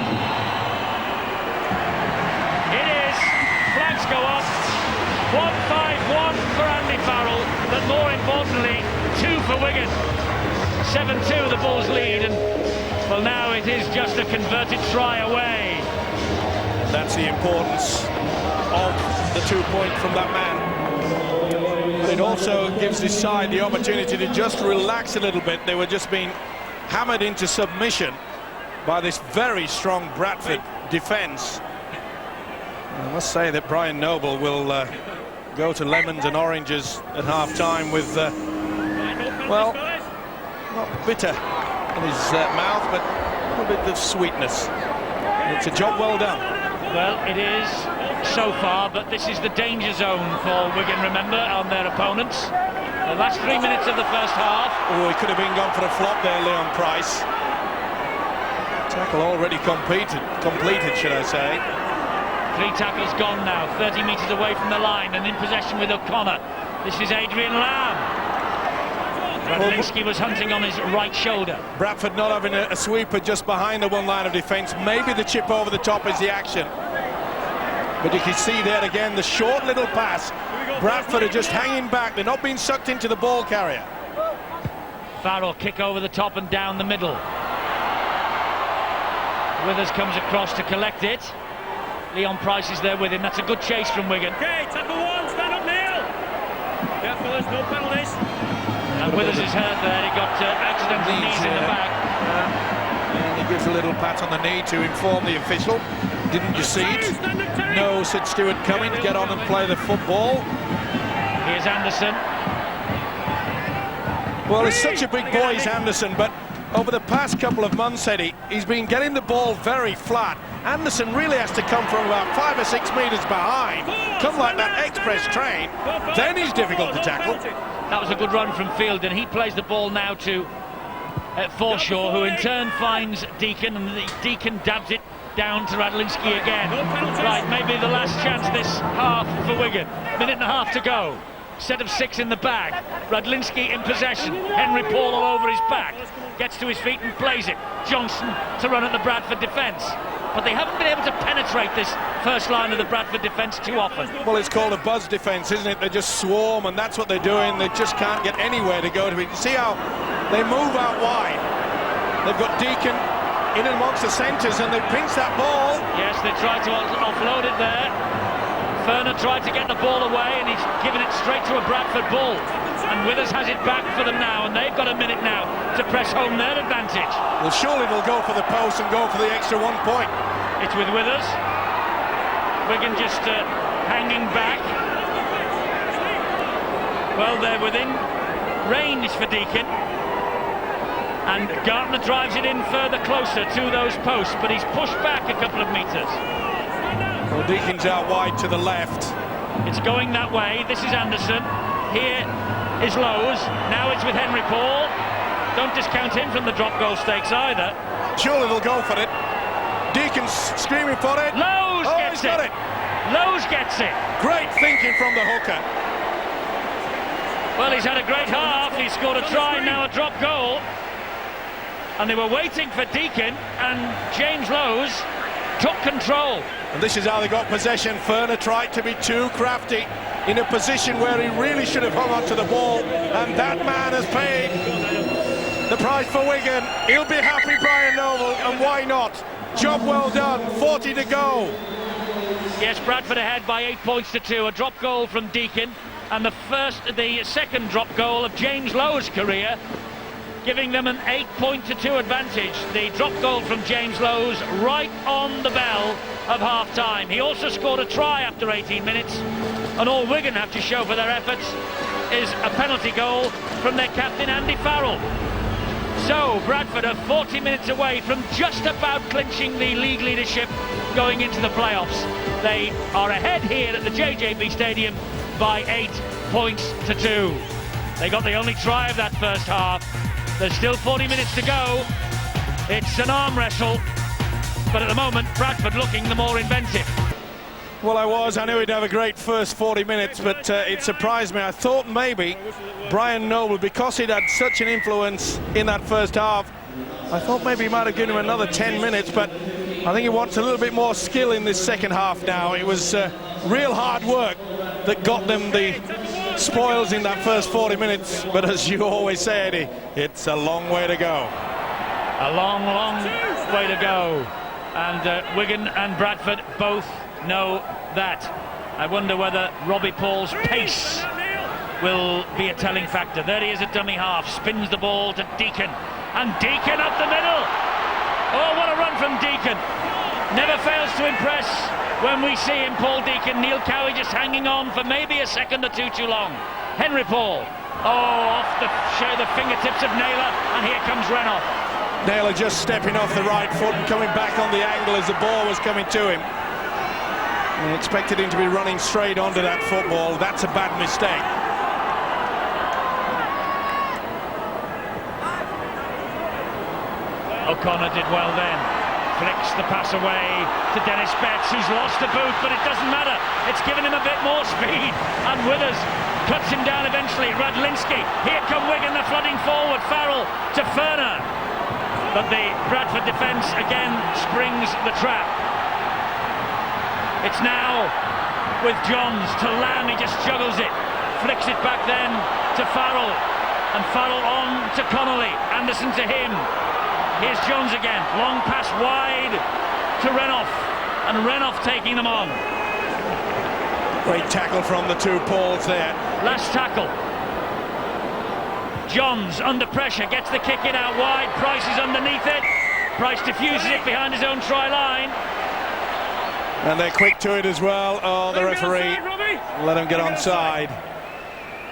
It is. Flags go up. 1-5-1 for Andy Farrell, but more importantly, 2 for Wigan. 7-2 the Bulls lead, and well, now it is just a converted try away. That's the importance of the 2 point from that man. But it also gives this side the opportunity to just relax a little bit. They were just being hammered into submission by this very strong Bradford defence. I must say that Brian Noble will go to lemons and oranges at half-time with Well, not bitter in his mouth, but a little bit of sweetness. It's a job well done. Well, it is so far, but this is the danger zone for Wigan, remember, on their opponents. The last 3 minutes of the first half. Oh, he could have been gone for a flop there, Leon Price. Tackle already completed, should I say. 3 tackles gone now, 30 metres away from the line, and in possession with O'Connor. This is Adrian Lamb. Radlinski was hunting on his right shoulder. Bradford not having a sweeper just behind the one line of defence. Maybe the chip over the top is the action. But you can see there again the short little pass. Bradford are just hanging back. They're not being sucked into the ball carrier. Farrell kick over the top and down the middle. Withers comes across to collect it. Leon Price is there with him. That's a good chase from Wigan. Okay, tackle one, stand up, Neil. Yeah, fellas, no penalties. And Withers is hurt there. He got accidental knees in the back. And he gives a little pat on the knee to inform the official. Didn't you see it? No, said Stewart Cummings, get on and play the football. Here's Anderson. Well, he's such a big boy, he's Anderson, but over the past couple of months, Eddie, he's been getting the ball very flat. Anderson really has to come from about 5 or 6 metres behind, come like that express train, then he's difficult to tackle. That was a good run from Fielden. He plays the ball now to Forshaw, who in turn finds Deacon, and Deacon dabs it down to Radlinski again. Right, maybe the last chance this half for Wigan. Minute and a half to go. Set of 6 in the bag. Radlinski in possession. Henry Paul all over his back. Gets to his feet and plays it. Johnson to run at the Bradford defence. But they haven't been able to penetrate this first line of the Bradford defence too often. Well, it's called a buzz defence, isn't it? They just swarm, and that's what they're doing. They just can't get anywhere to go to it. You see how they move out wide. They've got Deacon in amongst the centres, and they pinch that ball. Yes, they tried to offload it there. Ferner tried to get the ball away, and he's given it straight to a Bradford bull. And Withers has it back for them now, and they've got a minute now to press home their advantage. Well, surely they'll go for the post and go for the extra 1 point. It's with Withers. Wigan just hanging back. Well, they're within range for Deacon. And Gartner drives it in further closer to those posts, but he's pushed back a couple of metres. Well, Deacon's out wide to the left. It's going that way. This is Anderson. Here is Lowe's. Now it's with Henry Paul. Don't discount him from the drop goal stakes either. Surely they'll go for it. Deacon's screaming for it. Lowe's gets got it. Lowe's gets it. Great thinking from the hooker. Well, he's had a great half. He's scored a try, now a drop goal. And they were waiting for Deacon, and James Lowe's took control. And this is how they got possession. Ferner tried to be too crafty in a position where he really should have hung on to the ball, and that man has paid the price for Wigan. He'll be happy, Brian Noble, and why not? Job well done, 40 to go. Yes, Bradford ahead by 8 points to 2. A drop goal from Deacon, and the second drop goal of James Lowe's career, giving them an 8 point to 2 advantage. The drop goal from James Lowe's right on the bell of half-time. He also scored a try after 18 minutes, and all Wigan have to show for their efforts is a penalty goal from their captain Andy Farrell. So Bradford are 40 minutes away from just about clinching the league leadership going into the playoffs. They are ahead here at the JJB Stadium by 8 points to 2. They got the only try of that first half. There's still 40 minutes to go. It's an arm wrestle, but at the moment Bradford looking the more inventive. Well, I knew he'd have a great first 40 minutes, but it surprised me. I thought maybe Brian Noble, because he'd had such an influence in that first half, I thought maybe he might have given him another 10 minutes, but I think he wants a little bit more skill in this second half now. It was real hard work that got them the spoils in that first 40 minutes, but as you always say, Eddie, it's a long way to go. A long, long way to go. And Wigan and Bradford both know that. I wonder whether Robbie Paul's pace will be a telling factor. There he is at dummy half, spins the ball to Deacon, and Deacon up the middle. Oh, what a run from Deacon. Never fails to impress when we see him, Paul Deacon. Neil Cowie just hanging on for maybe a second or two too long. Henry Paul Oh, off the fingertips of Naylor, and here comes Renoff. Naylor just stepping off the right foot and coming back on the angle as the ball was coming to him. He expected him to be running straight onto that football. That's a bad mistake. O'Connor did well then. Flicks the pass away to Dennis Betts, who's lost the boot, but it doesn't matter. It's given him a bit more speed, and Withers cuts him down eventually. Radlinski, here come Wigan, they're flooding forward. Farrell to Ferner, but the Bradford defence again springs the trap. It's now with Johns to Lamb, he just juggles it, flicks it back then to Farrell, and Farrell on to Connolly, Anderson to him. Here's Jones again, long pass wide to Renoff, and Renoff taking them on. Great tackle from the two Pauls there. Last tackle. Johns under pressure, gets the kick in out wide, Price is underneath it. Price diffuses it behind his own try line. And they're quick to it as well. Oh, the referee let him get onside.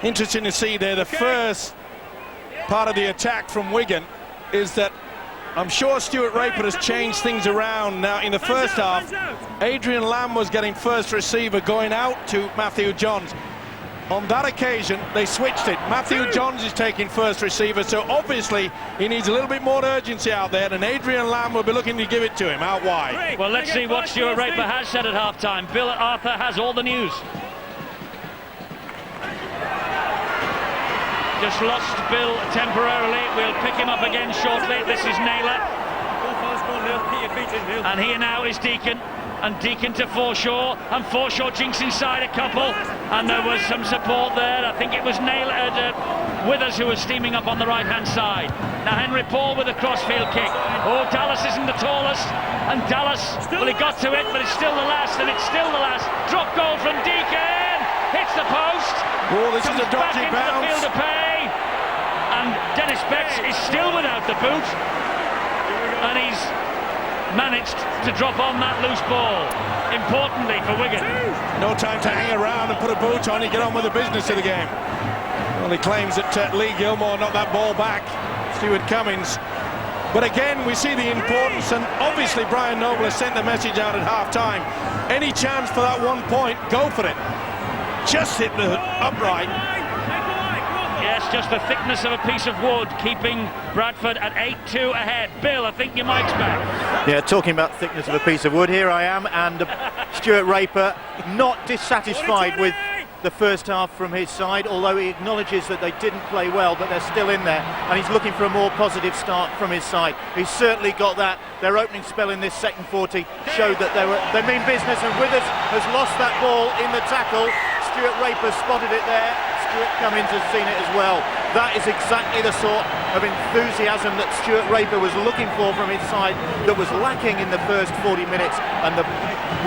Interesting to see there, the first part of the attack from Wigan is that I'm sure Stuart Raper has changed things around. Now, in the first half, Adrian Lamb was getting first receiver going out to Matthew Johns. On that occasion, they switched it. Matthew Johns is taking first receiver, so obviously he needs a little bit more urgency out there, and Adrian Lamb will be looking to give it to him out wide. Well, let's see what Stuart Raper has said at half-time. Bill Arthur has all the news. Just lost Bill temporarily. We'll pick him up again shortly. This is Naylor. And here now is Deacon. And Deacon to Forshaw. And Forshaw jinks inside a couple. And there was some support there. I think it was Naylor, Withers, who was steaming up on the right-hand side. Now Henry Paul with a crossfield kick. Oh, Dallas isn't the tallest. And Dallas, well, he got to it, but it's still the last. And it's still the last. Drop goal from Deacon. Hits the post. Oh, this is a dodgy bounce. bounce. The field of play. And Dennis Betts is still without the boot, and he's managed to drop on that loose ball, importantly for Wigan. No time to hang around and put a boot on, you get on with the business of the game. Well, he claims that Lee Gilmore knocked that ball back, Stuart Cummings. But again, we see the importance, and obviously Brian Noble has sent the message out at half-time. Any chance for that 1 point, go for it. Just hit the upright. Yes, just the thickness of a piece of wood, keeping Bradford at 8-2 ahead. Bill, I think you Mike's back. Yeah, talking about thickness of a piece of wood, here I am, and Stuart Raper not dissatisfied with the first half from his side, although he acknowledges that they didn't play well, but they're still in there, and he's looking for a more positive start from his side. He's certainly got that. Their opening spell in this second 40 showed that they mean business, and Withers has lost that ball in the tackle. Stuart Raper spotted it there. Stuart Cummings has seen it as well. That is exactly the sort of enthusiasm that Stuart Raper was looking for from his side that was lacking in the first 40 minutes, and the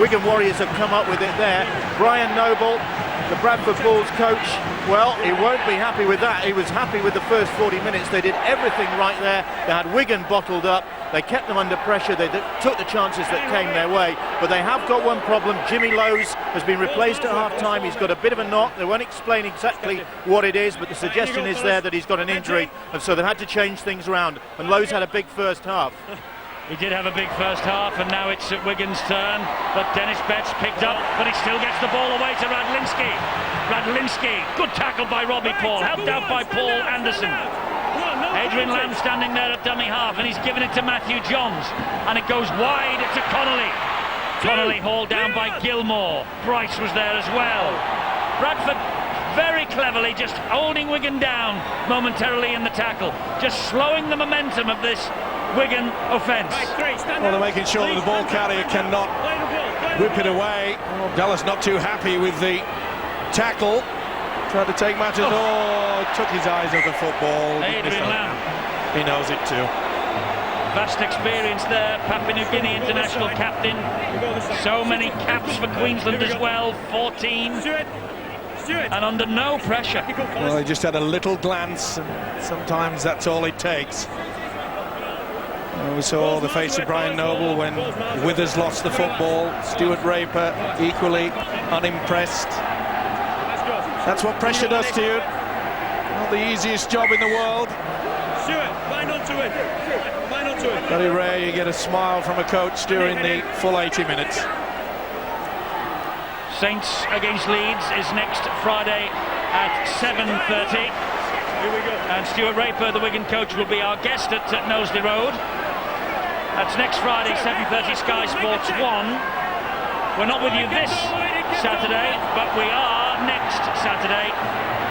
Wigan Warriors have come up with it there. Brian Noble, the Bradford Bulls coach, well, he won't be happy with that. He was happy with the first 40 minutes. They did everything right there. They had Wigan bottled up. They kept them under pressure. They took the chances that came their way. But they have got one problem. Jimmy Lowes has been replaced at half-time. He's got a bit of a knock. They won't explain exactly what it is, but the suggestion is there that he's got an injury, and so they've had to change things around. And Lowes had a big first half. He did have a big first half, and now it's Wigan's turn. But Dennis Betts picked up, but he still gets the ball away to Radlinski. Radlinski, good tackle by Robbie Paul, helped out by Paul Anderson. Adrian Lamb standing there at dummy half, and he's given it to Matthew Johns, and it goes wide to Connolly. Connolly hauled down by Gilmore. Price was there as well. Bradford very cleverly just holding Wigan down momentarily in the tackle, just slowing the momentum of this Wigan offence. Well, they're making sure that the ball carrier cannot whip it away. Oh, Dallas not too happy with the tackle. Tried to take matters. Oh, took his eyes off the football. Adrian Lamb. He knows it too. Vast experience there, Papua New Guinea international captain. So many caps for Queensland as well, 14. And under no pressure. Well, he just had a little glance, and sometimes that's all it takes. We saw the face of Brian Noble when Withers lost the football. Stuart Raper equally unimpressed. That's what pressure does to you. Not the easiest job in the world. Stuart, bind onto it. Bind onto it. Very rare you get a smile from a coach during the full 80 minutes. Saints against Leeds is next Friday at 7:30. Here we go. And Stuart Raper, the Wigan coach, will be our guest at Knowsley Road. That's next Friday, 7:30, Sky Sports 1. We're not with you this Saturday, but we are next Saturday.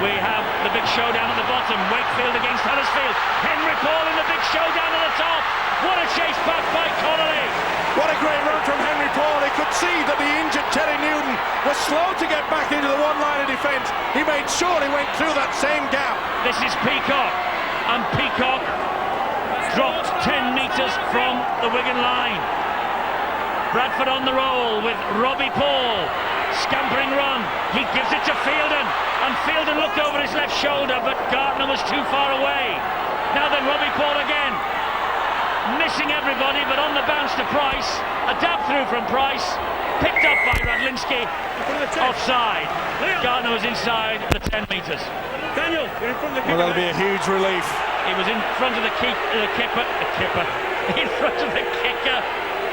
We have the big showdown at the bottom, Wakefield against Huddersfield. Henry Paul in the big showdown at the top. What a chase back by Connolly. What a great run from Henry Paul. He could see that the injured Terry Newton was slow to get back into the one line of defence. He made sure he went through that same gap. This is Peacock, and Peacock dropped 10 metres from the Wigan line. Bradford on the roll with Robbie Paul. Scampering run. He gives it to Fielden, and Fielden looked over his left shoulder, but Gartner was too far away. Now then, Robbie Paul again. Missing everybody, but on the bounce to Price. A dab through from Price. Picked up by Radlinski. Offside. Gartner was inside the 10 metres. Daniel, you're in front of the Well, that'll be a huge relief. He was in front of the kipper, in front of the kicker,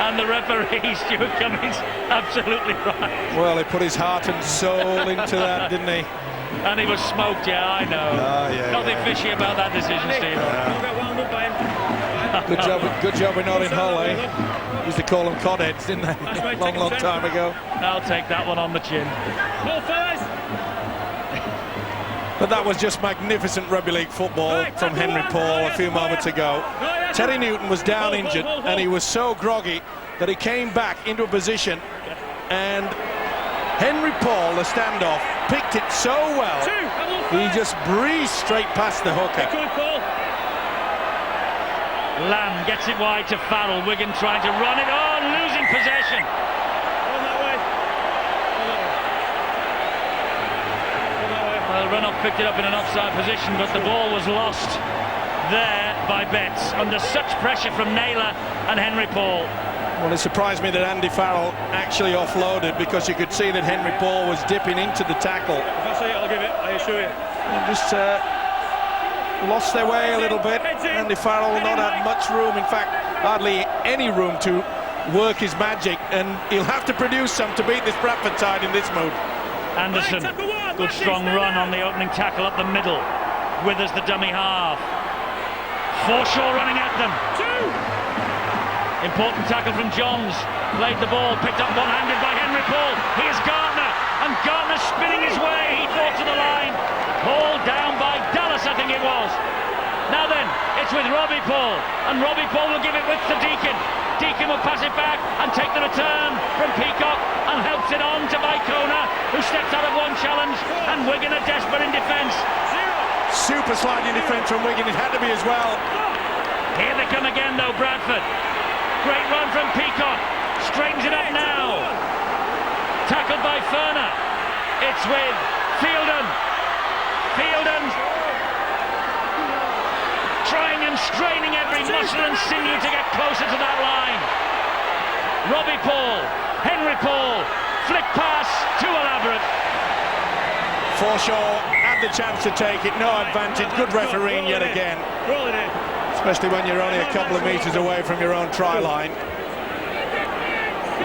and the referee, Stuart Cummings, absolutely right. Well, he put his heart and soul into that, didn't he? And he was smoked, yeah, I know. Nothing fishy about that decision, Steve. Don't get wound up by him. Good job we're not in Hull, eh? Used to call them codheads, didn't they? Long time ago. I'll take that one on the chin. No fellas. But that was just magnificent rugby league football from Henry Paul a few moments ago. Terry Newton was down injured, and he was so groggy that he came back into a position, and Henry Paul, the standoff, picked it so well, he just breezed straight past the hooker. Lamb gets it wide to Farrell. Wigan trying to run it on, losing possession. Well, Runoff picked it up in an offside position, but the ball was lost there by Betts under such pressure from Naylor and Henry Paul. Well, it surprised me that Andy Farrell actually offloaded, because you could see that Henry Paul was dipping into the tackle. If I say it, I'll give it, I assure you. And just lost their way a little bit. Andy Farrell not had much room, in fact, hardly any room to work his magic, and he'll have to produce some to beat this Bradford side in this mode. Anderson, good strong run on the opening tackle up the middle. Withers the dummy half. Forshaw running at them. Important tackle from Johns. Played the ball, picked up one-handed by Henry Paul. Here's Gartner, and Gartner spinning his way. He fought to the line. Hauled down by Dallas, I think it was. Now then, it's with Robbie Paul, and Robbie Paul will give it with to Deacon. Deacon will pass it back and take the return from Peacock, and helps it on to Vicona, who steps out of one challenge, and Wigan are desperate in defence. Super sliding defence from Wigan, it had to be as well. Here they come again though, Bradford. Great run from Peacock, straightens it up now. Tackled by Ferner. It's with Fielden. Fielden trying and straining every muscle and sinew to get closer to that line. Robbie Paul, Henry Paul, flick pass, too elaborate. Forshaw had the chance to take it, no advantage, good refereeing yet again. Especially when you're only a couple of metres away from your own try line.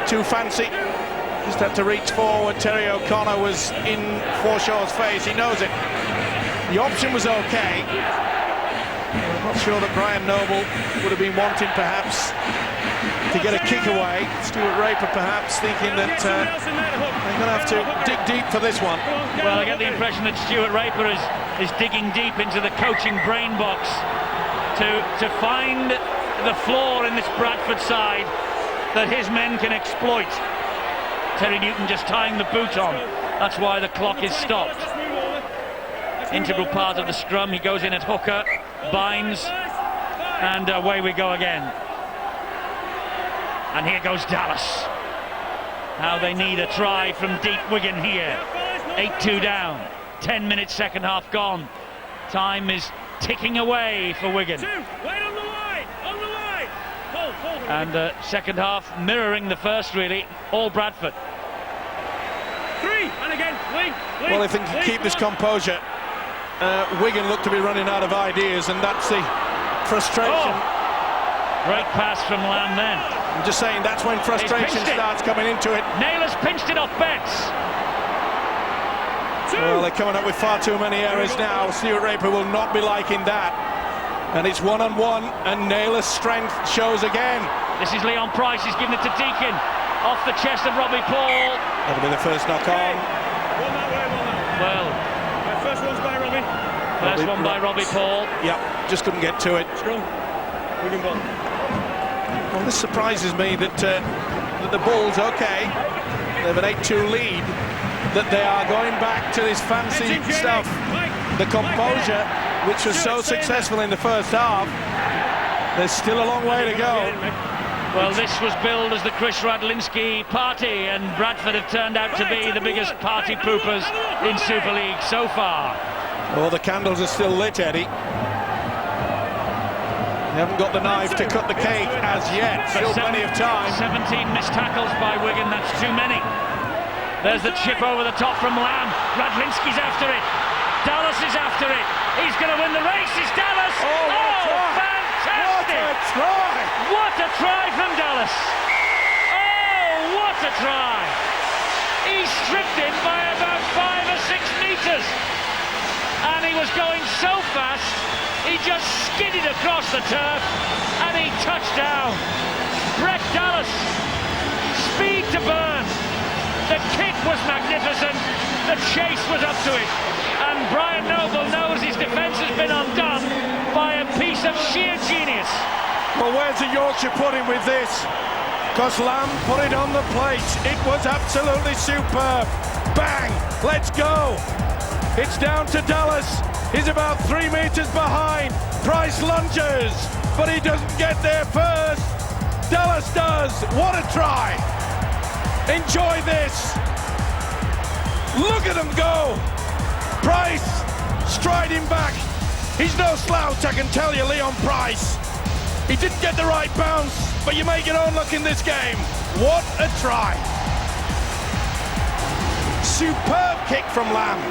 Too fancy, just had to reach forward. Terry O'Connor was in Forshaw's face, he knows it. The option was okay. I'm not sure that Brian Noble would have been wanting perhaps to get a kick away. Stuart Raper perhaps thinking that they're going to have to dig deep for this one. Well, I get the impression that Stuart Raper is digging deep into the coaching brain box to find the flaw in this Bradford side that his men can exploit. Terry Newton just tying the boot on. That's why the clock is stopped. Integral part of the scrum. He goes in at hooker, binds, and away we go again. And here goes Dallas. Now they need a try from deep Wigan here. 8-2 down. 10 minutes, second half gone. Time is ticking away for Wigan. And second half mirroring the first, really. All Bradford. Three, and again, Well, if they can keep this composure Wigan look to be running out of ideas, and that's the frustration. Oh, great pass from Lamb then. I'm just saying that's when frustration starts coming into it. Naylor's pinched it off Betts. Well, they're coming up with far too many errors now. Stuart Raper will not be liking that. And it's one-on-one, and Naylor's strength shows again. This is Leon Price, he's given it to Deacon. Off the chest of Robbie Paul. That'll be the first knock on. Well, first one's by Robbie. First one by Robbie Paul. Yep, just couldn't get to it. Scrum. Wigan ball. Well, this surprises me that the Bulls, okay, they have an 8-2 lead, that they are going back to this fancy stuff. The composure, which was so successful in the first half, there's still a long way to go. Well, this was billed as the Chris Radlinski party, and Bradford have turned out to be the biggest party poopers in Super League so far. Oh, the candles are still lit, Eddie. They haven't got the knife to cut the cake as yet. Still plenty of time. 17 missed tackles by Wigan, that's too many. There's the chip over the top from Lamb. Radlinski's after it. Dallas is after it. He's going to win the race. It's Dallas. Oh, fantastic! What a try! What a try from Dallas. Oh, what a try! He stripped him by about 5 or 6 meters. And he was going so fast, he just skidded across the turf and he touched down. Brett Dallas, speed to burn. The kick was magnificent, the chase was up to it, and Brian Noble knows his defence has been undone by a piece of sheer genius. Well, where's the Yorkshire pudding with this? Because Lamb put it on the plate. It was absolutely superb. Bang! Let's go! It's down to Dallas. He's about 3 meters behind. Price lunges, but he doesn't get there first. Dallas does. What a try! Enjoy this. Look at him go. Price striding back. He's no slouch, I can tell you, Leon Price. He didn't get the right bounce, but you make your own luck in this game. What a try. Superb kick from Lamb.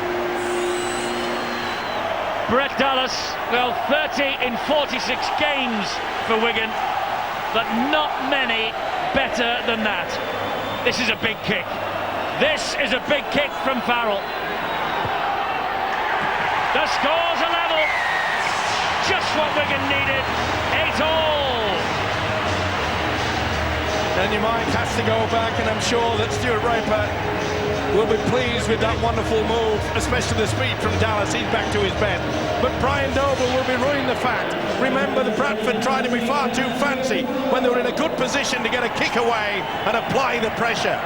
Brett Dallas, well, 30 in 46 games for Wigan, but not many better than that. This is a big kick. This is a big kick from Farrell. The score's a level. Just what Wigan needed. 8-all. And your mind has to go back, and I'm sure that Stuart Raper will be pleased with that wonderful move, especially the speed from Dallas. He's back to his best. But Brian Noble will be ruining the fact. Remember, the Bradford tried to be far too fancy when they were in a good position to get a kick away and apply the pressure.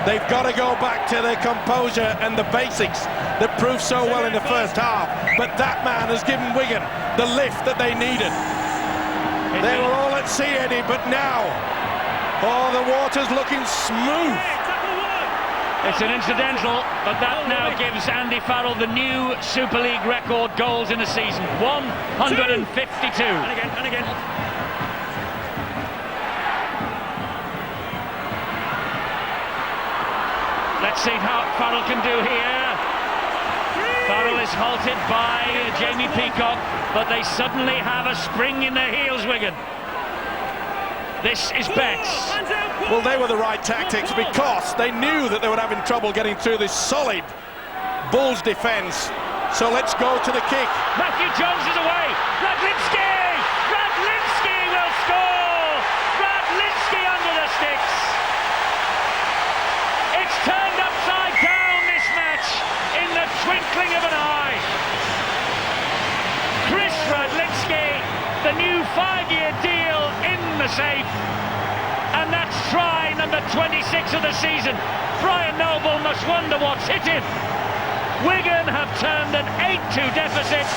They've got to go back to their composure and the basics that proved so well in the first half. But that man has given Wigan the lift that they needed. They were all at sea, Eddie, but now, oh, the water's looking smooth. It's an incidental, but that now gives Andy Farrell the new Super League record goals in a season. 152. And again. Let's see how Farrell can do here. Farrell is halted by Jamie Peacock, but they suddenly have a spring in their heels, Wigan. This is Betts. Well, they were the right tactics because they knew that they were having trouble getting through this solid Bulls defence. So let's go to the kick. Matthew Jones is away. Radlinski! Radlinski will score! Radlinski under the sticks. It's turned upside down, this match, in the twinkling of an eye. Chris Radlinski, the new 5-year deal in the safe. And that's try number 26 of the season. Brian Noble must wonder what's hit him. Wigan have turned an 8-2 deficit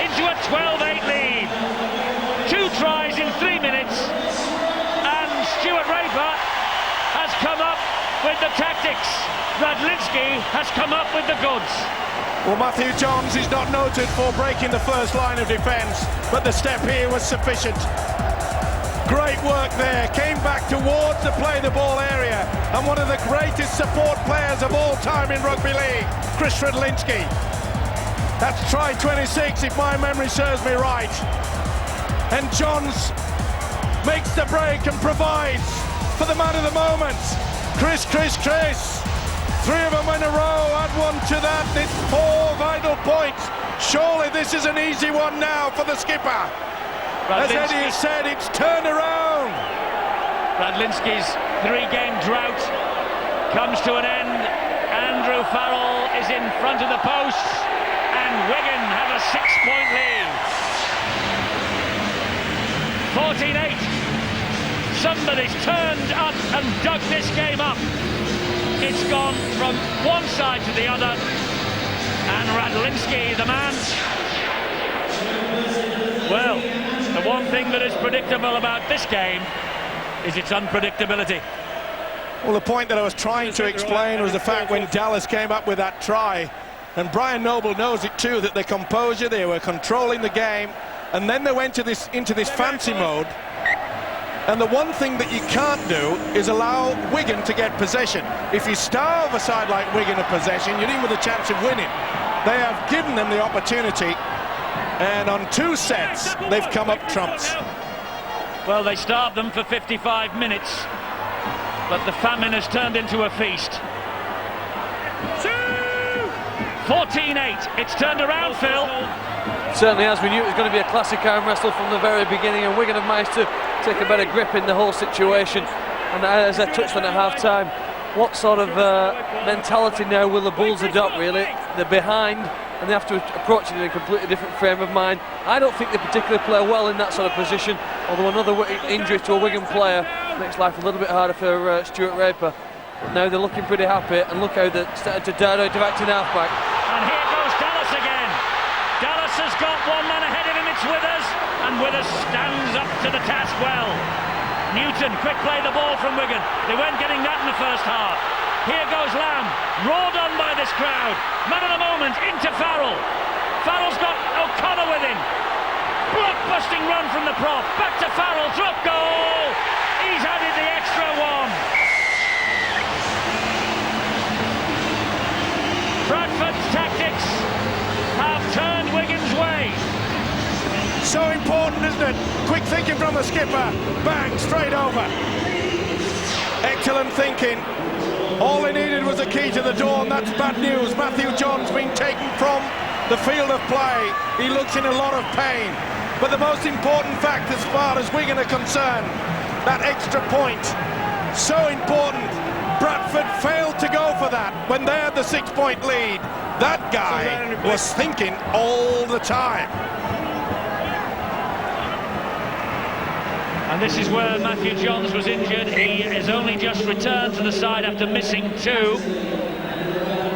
into a 12-8 lead. 2 tries in 3 minutes, and Stuart Raper has come up with the tactics. Radlinski has come up with the goods. Well, Matthew Johns is not noted for breaking the first line of defence, but the step here was sufficient. Great work there, came back towards the play the ball area, and one of the greatest support players of all time in rugby league, Chris Radlinski. That's try 26, if my memory serves me right. And Johns makes the break and provides for the man of the moment. Chris. 3 of them in a row, add one to that. It's 4 vital points. Surely this is an easy one now for the skipper. As Eddie has said, it's turned around. Radlinski's 3-game drought comes to an end. Andrew Farrell is in front of the posts, and Wigan have a 6-point lead. 14-8. Somebody's turned up and dug this game up. It's gone from one side to the other, and Radlinski, the man. Well, the one thing that is predictable about this game is its unpredictability. Well, the point that I was trying to explain was the fact when Dallas came up with that try, and Brian Noble knows it too, that their composure, they were controlling the game, and then they went into this fancy mode. And the one thing that you can't do is allow Wigan to get possession. If you starve a side like Wigan of possession, you're in with a chance of winning. They have given them the opportunity, and on 2 sets, they've come up trumps. Well, they starved them for 55 minutes, but the famine has turned into a feast. 14-8, it's turned around, Phil. Certainly has. We knew it was going to be a classic arm wrestle from the very beginning, and Wigan have managed to take a better grip in the whole situation. And as I touched on at half-time, what sort of mentality now will the Bulls adopt, really? They're behind, and they have to approach it in a completely different frame of mind. I don't think they particularly play well in that sort of position, although another injury to a Wigan player makes life a little bit harder for Stuart Raper. But now they're looking pretty happy, and look how they're starting to divert in half-back. And here goes Dallas again. Dallas has got one man ahead of him, it's Withers, and Withers stands up to the task well. Newton, quick play the ball from Wigan. They weren't getting that in the first half. Here goes Lamb, roared on by this crowd. Man of the moment, into Farrell. Farrell's got O'Connor with him. Block-busting run from the prop. Back to Farrell, drop goal. He's added the extra one. Bradford's tactics have turned Wigan's way. So important, isn't it? Quick thinking from the skipper. Bang, straight over. Excellent thinking. All they needed was a key to the door, and that's bad news. Matthew John's been taken from the field of play. He looks in a lot of pain. But the most important fact as far as Wigan are concerned, that extra point, so important. Bradford failed to go for that when they had the 6-point lead. That guy was thinking all the time. And this is where Matthew Johns was injured. He has only just returned to the side after missing 2.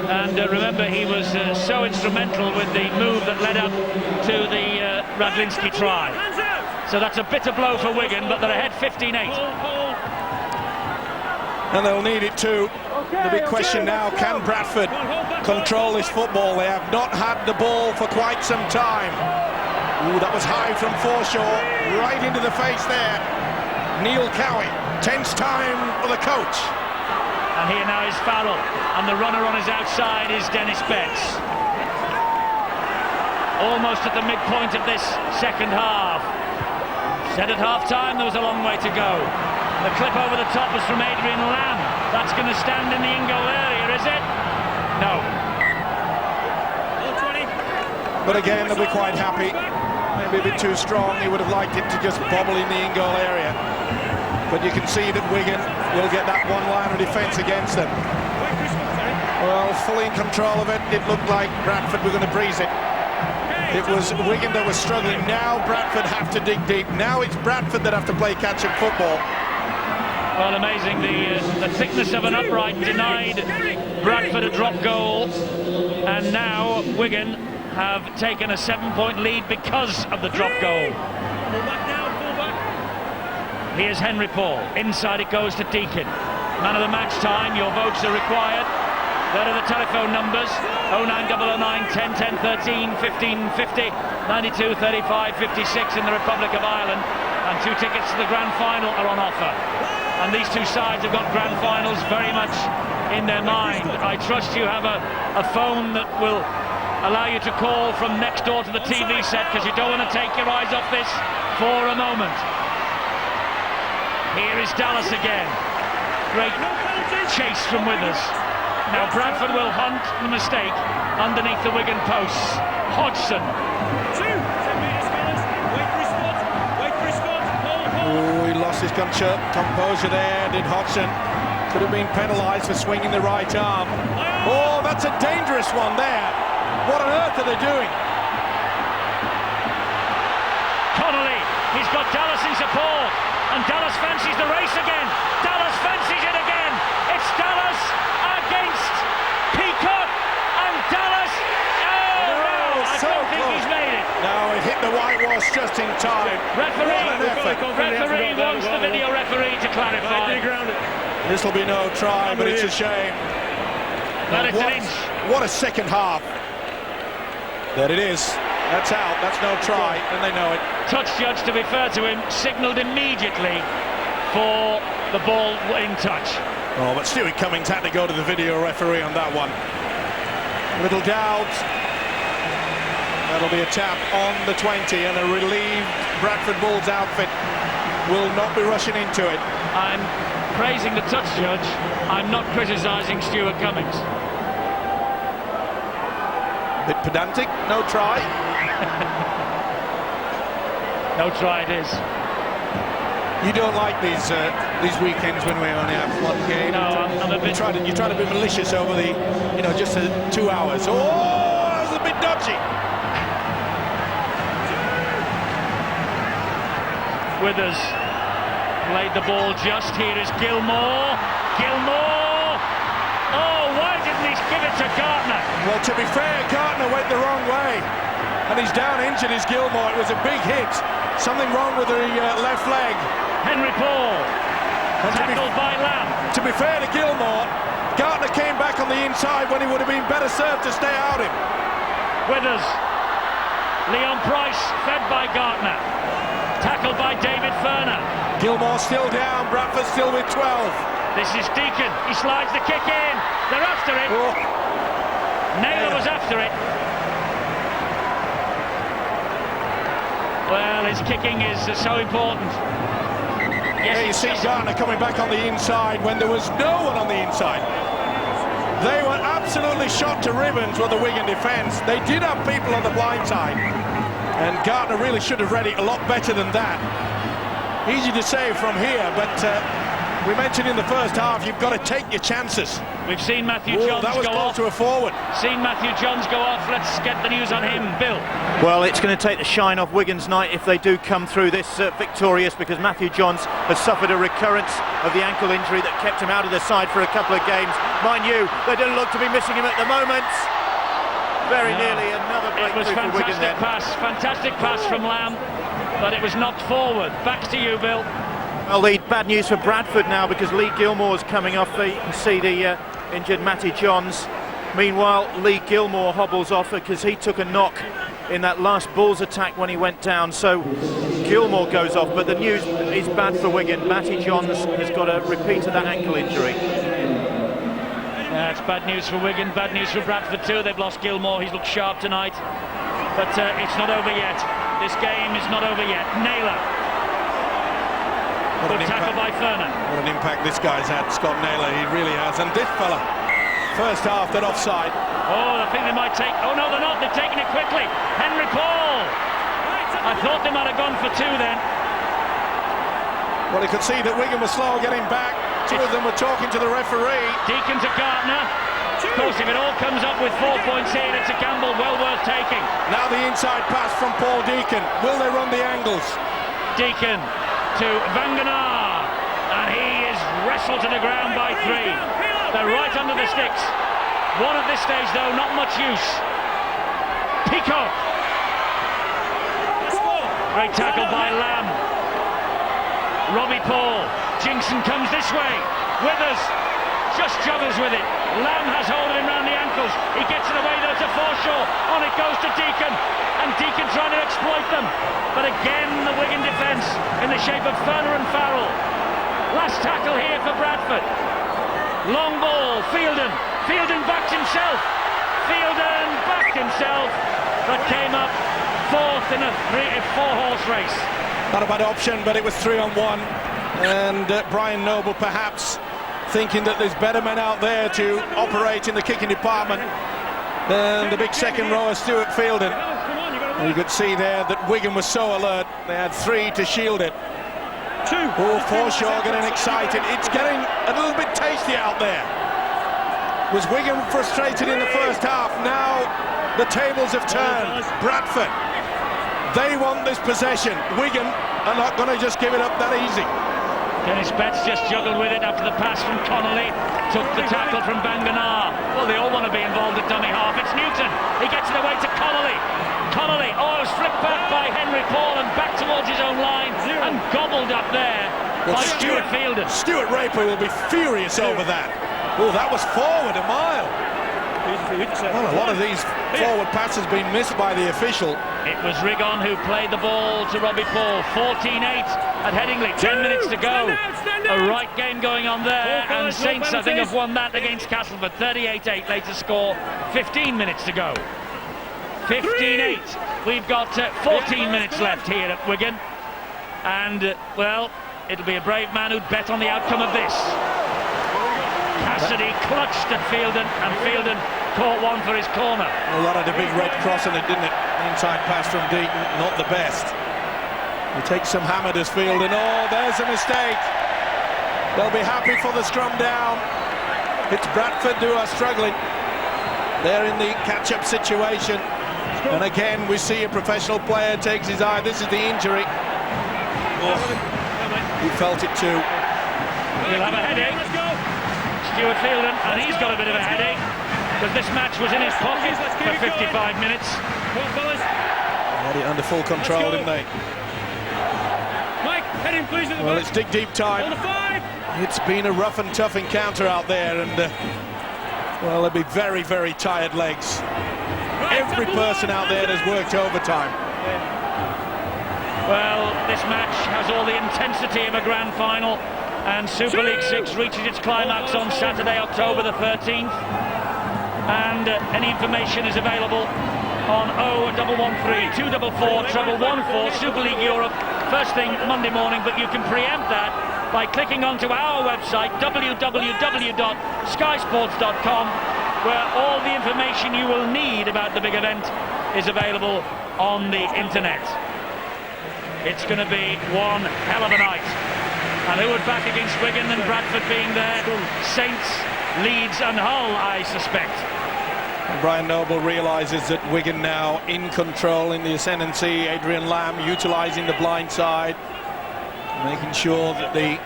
And remember, he was so instrumental with the move that led up to the Radlinski try. So that's a bitter blow for Wigan, but they're ahead 15-8. And they'll need it too. The big question now, can Bradford control this football? They have not had the ball for quite some time. Ooh, that was high from Forshaw, right into the face there. Neil Cowie, tense time for the coach. And here now is Farrell, and the runner on his outside is Dennis Betts. Almost at the midpoint of this second half. Said at half-time there was a long way to go. The clip over the top was from Adrian Lamb. That's going to stand in the in-goal area, is it? No. But again, they'll be quite happy. Maybe a bit too strong. He would have liked it to just bobble in the in-goal area. But you can see that Wigan will get that one line of defence against them. Well, fully in control of it. It looked like Bradford were going to breeze it. It was Wigan that was struggling. Now Bradford have to dig deep. Now it's Bradford that have to play catch-up football. Well, amazing. The thickness of an upright denied Bradford a drop goal. And now Wigan have taken a 7-point lead because of the drop goal. Here's Henry Paul. Inside it goes to Deakin. Man of the match time. Your votes are required. There are the telephone numbers: 09009 10 10 13 15 50, 92 35 56 in the Republic of Ireland, and 2 tickets to the grand final are on offer. And these two sides have got grand finals very much in their mind. I trust you have a phone that will allow you to call from next door to the TV set, because you don't want to take your eyes off this for a moment. Here is Dallas again. Great chase from Withers. Now Bradford will hunt the mistake underneath the Wigan posts. Hodgson. Oh, he lost his composure there, did Hodgson. Could have been penalised for swinging the right arm. Oh, that's a dangerous one there. What on earth are they doing? Connolly, he's got Dallas in support, and Dallas fancies the race again. Dallas fancies it again. It's Dallas against Peacock, and Dallas. Oh no! I don't think he's made it. No, it hit the whitewash just in time. Referee wants the video referee to clarify. This will be no try, but it's a shame. But it's an inch. What a second half. There it is. That's out. That's no try, and they know it. Touch judge, to be fair to him, signalled immediately for the ball in touch. Oh, but Stuart Cummings had to go to the video referee on that one. Little doubt. That'll be a tap on the 20, and a relieved Bradford Bulls outfit will not be rushing into it. I'm praising the touch judge. I'm not criticising Stuart Cummings. Bit pedantic. No try. No try it is. You don't like these weekends when we only have one game. No, I'm a bit. You try to be malicious over the, just 2 hours. Oh, that was a bit dodgy. Withers played the ball just. Here is Gilmore. Gilmore! Oh, why didn't he give it to Gartner? Well, to be fair, Gartner went the wrong way. And he's down injured, is Gilmore. It was a big hit. Something wrong with the left leg. Henry Paul. Tackled by Lamb. To be fair to Gilmore, Gartner came back on the inside when he would have been better served to stay out him. Withers. Leon Price fed by Gartner. Tackled by David Ferner. Gilmore still down, Bradford still with 12. This is Deacon, he slides the kick in. They're after it. Oh. Naylor was after it. Well, his kicking is so important. Yes, you see Gartner coming back on the inside when there was no one on the inside. They were absolutely shot to ribbons with the Wigan defence. They did have people on the blind side. And Gartner really should have read it a lot better than that. Easy to say from here, but we mentioned in the first half, you've got to take your chances. We've seen Matthew Johns that was go close off. to a forward. Seen Matthew Johns go off. Let's get the news on him, Bill. Well, it's going to take the shine off Wigan's night if they do come through this victorious, because Matthew Johns has suffered a recurrence of the ankle injury that kept him out of the side for a couple of games. Mind you, they don't look to be missing him at the moment. Very nearly another breakthrough for Wigan there. Fantastic pass from Lamb, but it was knocked forward. Back to you, Bill. Well, the bad news for Bradford now, because Lee Gilmore's coming off. You can see the injured Matty Johns. Meanwhile, Lee Gilmore hobbles off because he took a knock in that last Bulls attack when he went down. So Gilmore goes off, but the news is bad for Wigan. Matty Johns has got a repeat of that ankle injury. Yeah, it's bad news for Wigan, bad news for Bradford too. They've lost Gilmore, he's looked sharp tonight. But it's not over yet. This game is not over yet. Naylor. Good tackle by Ferner. What an impact this guy's had, Scott Naylor, he really has. And this fella, first half, that offside. Oh, I think they might take... Oh no, they're not, they're taking it quickly. Henry Paul. I thought they might have gone for two then. Well, you could see that Wigan was slow getting back. Two of them were talking to the referee. Deacon to Gartner. Of course, if it all comes up with 4 points here, it's a gamble well worth taking. Now the inside pass from Paul Deacon. Will they run the angles? Deacon to Vanganar. And he is wrestled to the ground by three. They're right under the sticks. One at this stage, though, not much use. Peacock. Great tackle by Lamb. Robbie Paul. Jinxon comes this way. Withers just juggles with it. Lamb has hold of him round the ankles. He gets it away though to Forshaw. On it goes to Deacon. And Deacon trying to exploit them. But again, the Wigan defence in the shape of Ferner and Farrell. Last tackle here for Bradford. Long ball. Fielden. Fielden backs himself. Fielden back backed himself, but came up fourth in a four-horse race. Not a bad option, but it was 3-on-1, and Brian Noble perhaps thinking that there's better men out there to operate in the kicking department than the big second rower Stuart Fielden. And you could see there that Wigan was so alert, they had 3 to shield it. Oh, Forshaw getting excited. It's getting a little bit tasty out there. Was Wigan frustrated in the first half? Now the tables have turned. Bradford, they want this possession. Wigan are not going to just give it up that easy. Dennis Betts just juggled with it after the pass from Connolly, took the tackle from Banganar. Well, they all want to be involved at dummy half. It's Newton, he gets it away to Connolly. Connolly, oh, it was flipped back by Henry Paul and back towards his own line and gobbled up there by Stuart Fielden. Stuart Raper will be furious over that. Oh, that was forward a mile. Well, a lot of these forward passes been missed by the official. It was Rigon who played the ball to Robbie Paul. 14-8 at Headingley. 10 minutes to go. A right game going on there, and Saints, I think, have won that against Castleford. 38-8 later score. 15 minutes to go. 15-8. We've got 14 minutes left here at Wigan, and well, it'll be a brave man who'd bet on the outcome of this. Cassidy clutched at Fielden, and Fielden caught one for his corner. A lot of the big red cross on it, didn't it? Inside pass from Deaton, not the best. He takes some hammer to Fielden. Oh, there's a mistake. They'll be happy for the scrum down. It's Bradford who are struggling. They're in the catch-up situation. And again, we see a professional player takes his eye. This is the injury. Oh, he felt it too. He'll have a headache. Stuart Fielden, and he's got a bit of a headache because this match was in his pocket for 55 minutes. Had it under full control, didn't they? Mike, head in, please. Well, it's dig deep time. It's been a rough and tough encounter out there, and well, there'll be very, very tired legs. Every person out there has worked overtime. Well, this match has all the intensity of a grand final, and Super League 6 reaches its climax on Saturday, October the 13th. And any information is available on 0113 244 114 Super League Europe first thing Monday morning, but you can preempt that by clicking onto our website www.skysports.com, where all the information you will need about the big event is available on the internet. It's going to be one hell of a night. And who would back against Wigan and Bradford being there? Saints, Leeds and Hull, I suspect. And Brian Noble realises that Wigan now in control in the ascendancy. Adrian Lamb utilising the blind side, making sure that the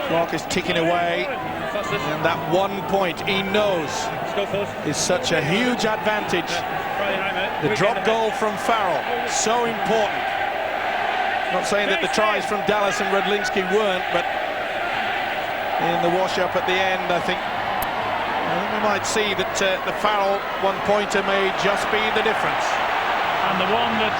clock is ticking away. And that 1 point he knows is such a huge advantage. The drop goal from Farrell, so important. Not saying that the tries from Dallas and Rudlinski weren't, but in the wash-up at the end, I think we might see that the Farrell one-pointer may just be the difference. And the one that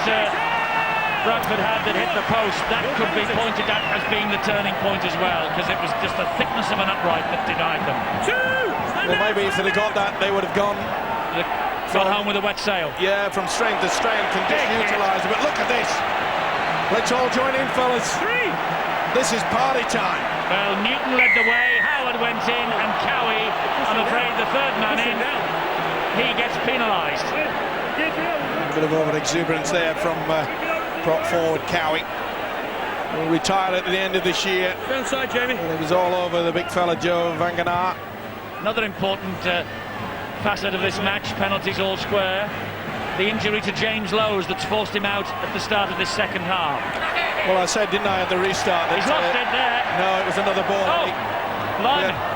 Bradford had that hit the post, that could be pointed at as being the turning point as well, because it was just the thickness of an upright that denied them. Well, maybe if they'd have got that, they would have gone home with a wet sail. Yeah, from strength to strength and just utilised it. But look at this. Let's all join in, fellas. This is party time. Well, Newton led the way, Howard went in, and Cowie, I'm afraid the third man in, he gets penalised. A bit of over-exuberance there from prop forward Cowie. Will retire at the end of this year. Inside, Jamie. And it was all over the big fella Joe Vanganar. Another important facet of this match, penalties all square. The injury to James Lowes that's forced him out at the start of this second half. Well, I said, didn't I, at the restart? He's lost it there. No, it was another ball. Oh,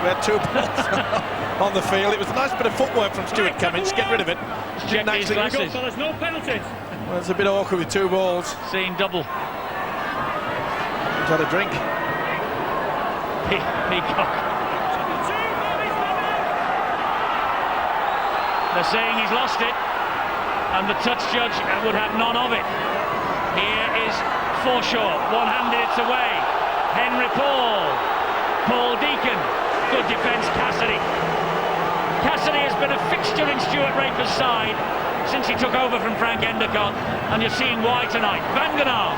we had 2 balls on the field. It was a nice bit of footwork from Stuart Cummins. Get rid of it. Check his glasses. There's no penalties. Well, it's a bit awkward with 2 balls. Seeing double. He's had a drink. Peacock. They're saying he's lost it, and the touch judge would have none of it. Here is Forshaw, one-handed it's away. Henry Paul Deacon, good defence Cassidy. Cassidy has been a fixture in Stuart Stuart Raper's side since he took over from Frank Endicott, and you're seeing why tonight. Van Ganaar,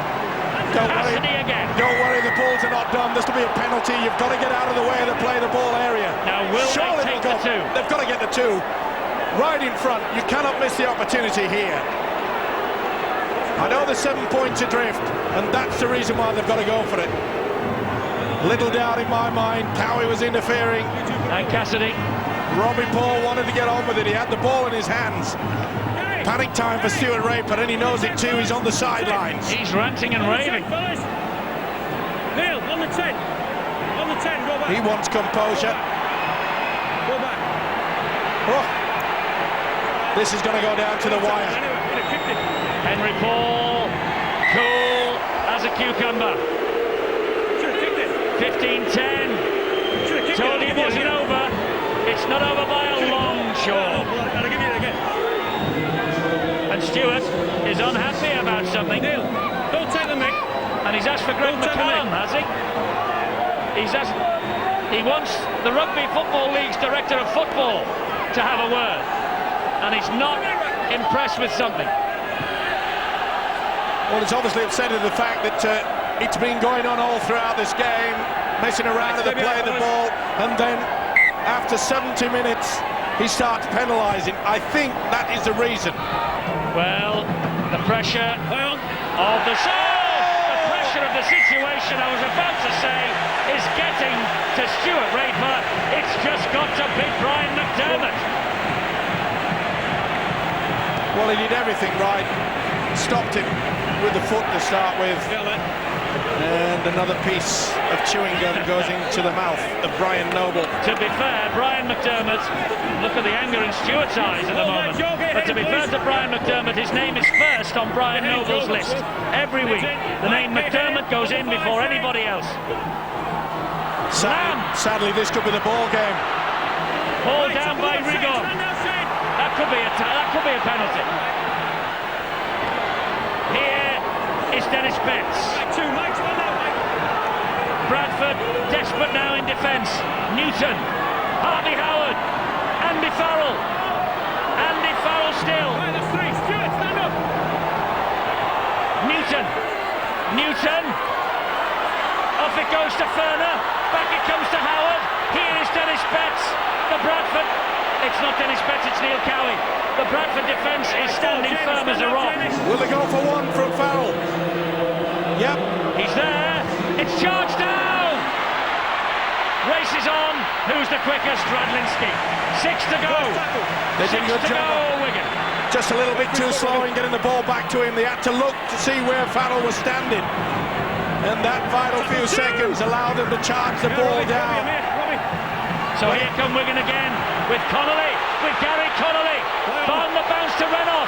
Cassidy again. Don't worry, the balls are not done. This will be a penalty. You've got to get out of the way of the play the ball area. Now, will Surely they take the two? They've got to get the two. Right in front. You cannot miss the opportunity here. I know there's 7 points adrift, and that's the reason why they've got to go for it. Little doubt in my mind, Cowie was interfering. And Cassidy. Robbie Paul wanted to get on with it. He had the ball in his hands. Panic time for Stuart Raper, and he knows it too. He's on the sidelines. He's ranting and raving. Neil, on the 10. On the 10, go back. He wants composure. Go back. Oh. This is going to go down to the wire. Henry Paul, cool as a cucumber. 15-10. Told you it wasn't over. It's not over by a long shot. I'll give you it again. And Stuart is unhappy about something. Neil, don't take the mic. And he's asked for Greg McCallum, has he? He wants the Rugby Football League's Director of Football to have a word. And he's not impressed with something. Well, it's obviously upset at the fact that it's been going on all throughout this game, messing around with the play of the ball, and then after 70 minutes he starts penalising. I think that is the reason. Well, the pressure of the pressure of the situation, I was about to say, is getting to Stuart Raper. It's just got to beat Brian McDermott. Well, he did everything right. Stopped him with the foot to start with. And another piece of chewing gum goes into the mouth of Brian Noble. To be fair, Brian McDermott, look at the anger in Stuart's eyes at the moment. But to be fair to Brian McDermott, his name is first on Brian Noble's list. Every week, the name McDermott goes in before anybody else. Sadly, this could be the ball game. Ball down by Rigon. That could be a penalty. Here is Dennis Betts. Bradford desperate now in defence. Newton, Harvey Howard, Andy Farrell. Andy Farrell still. Newton. Off it goes to Ferner. Back it comes to Howard. Here is Dennis Betts. The Bradford. It's not Dennis Betts, it's Neil Cowie. The Bradford defence is standing firm as a rock. Will they go for one from Farrell? Yep. He's there. It's charged down. Races on. Who's the quickest? Radlinski. 6 to go. They did a good job. Wigan. Just a little bit too slow in getting the ball back to him. They had to look to see where Farrell was standing. And that final few seconds allowed them to charge the ball down. So here come Wigan again with Connolly, with Gary Connolly. On the bounce to Renoff.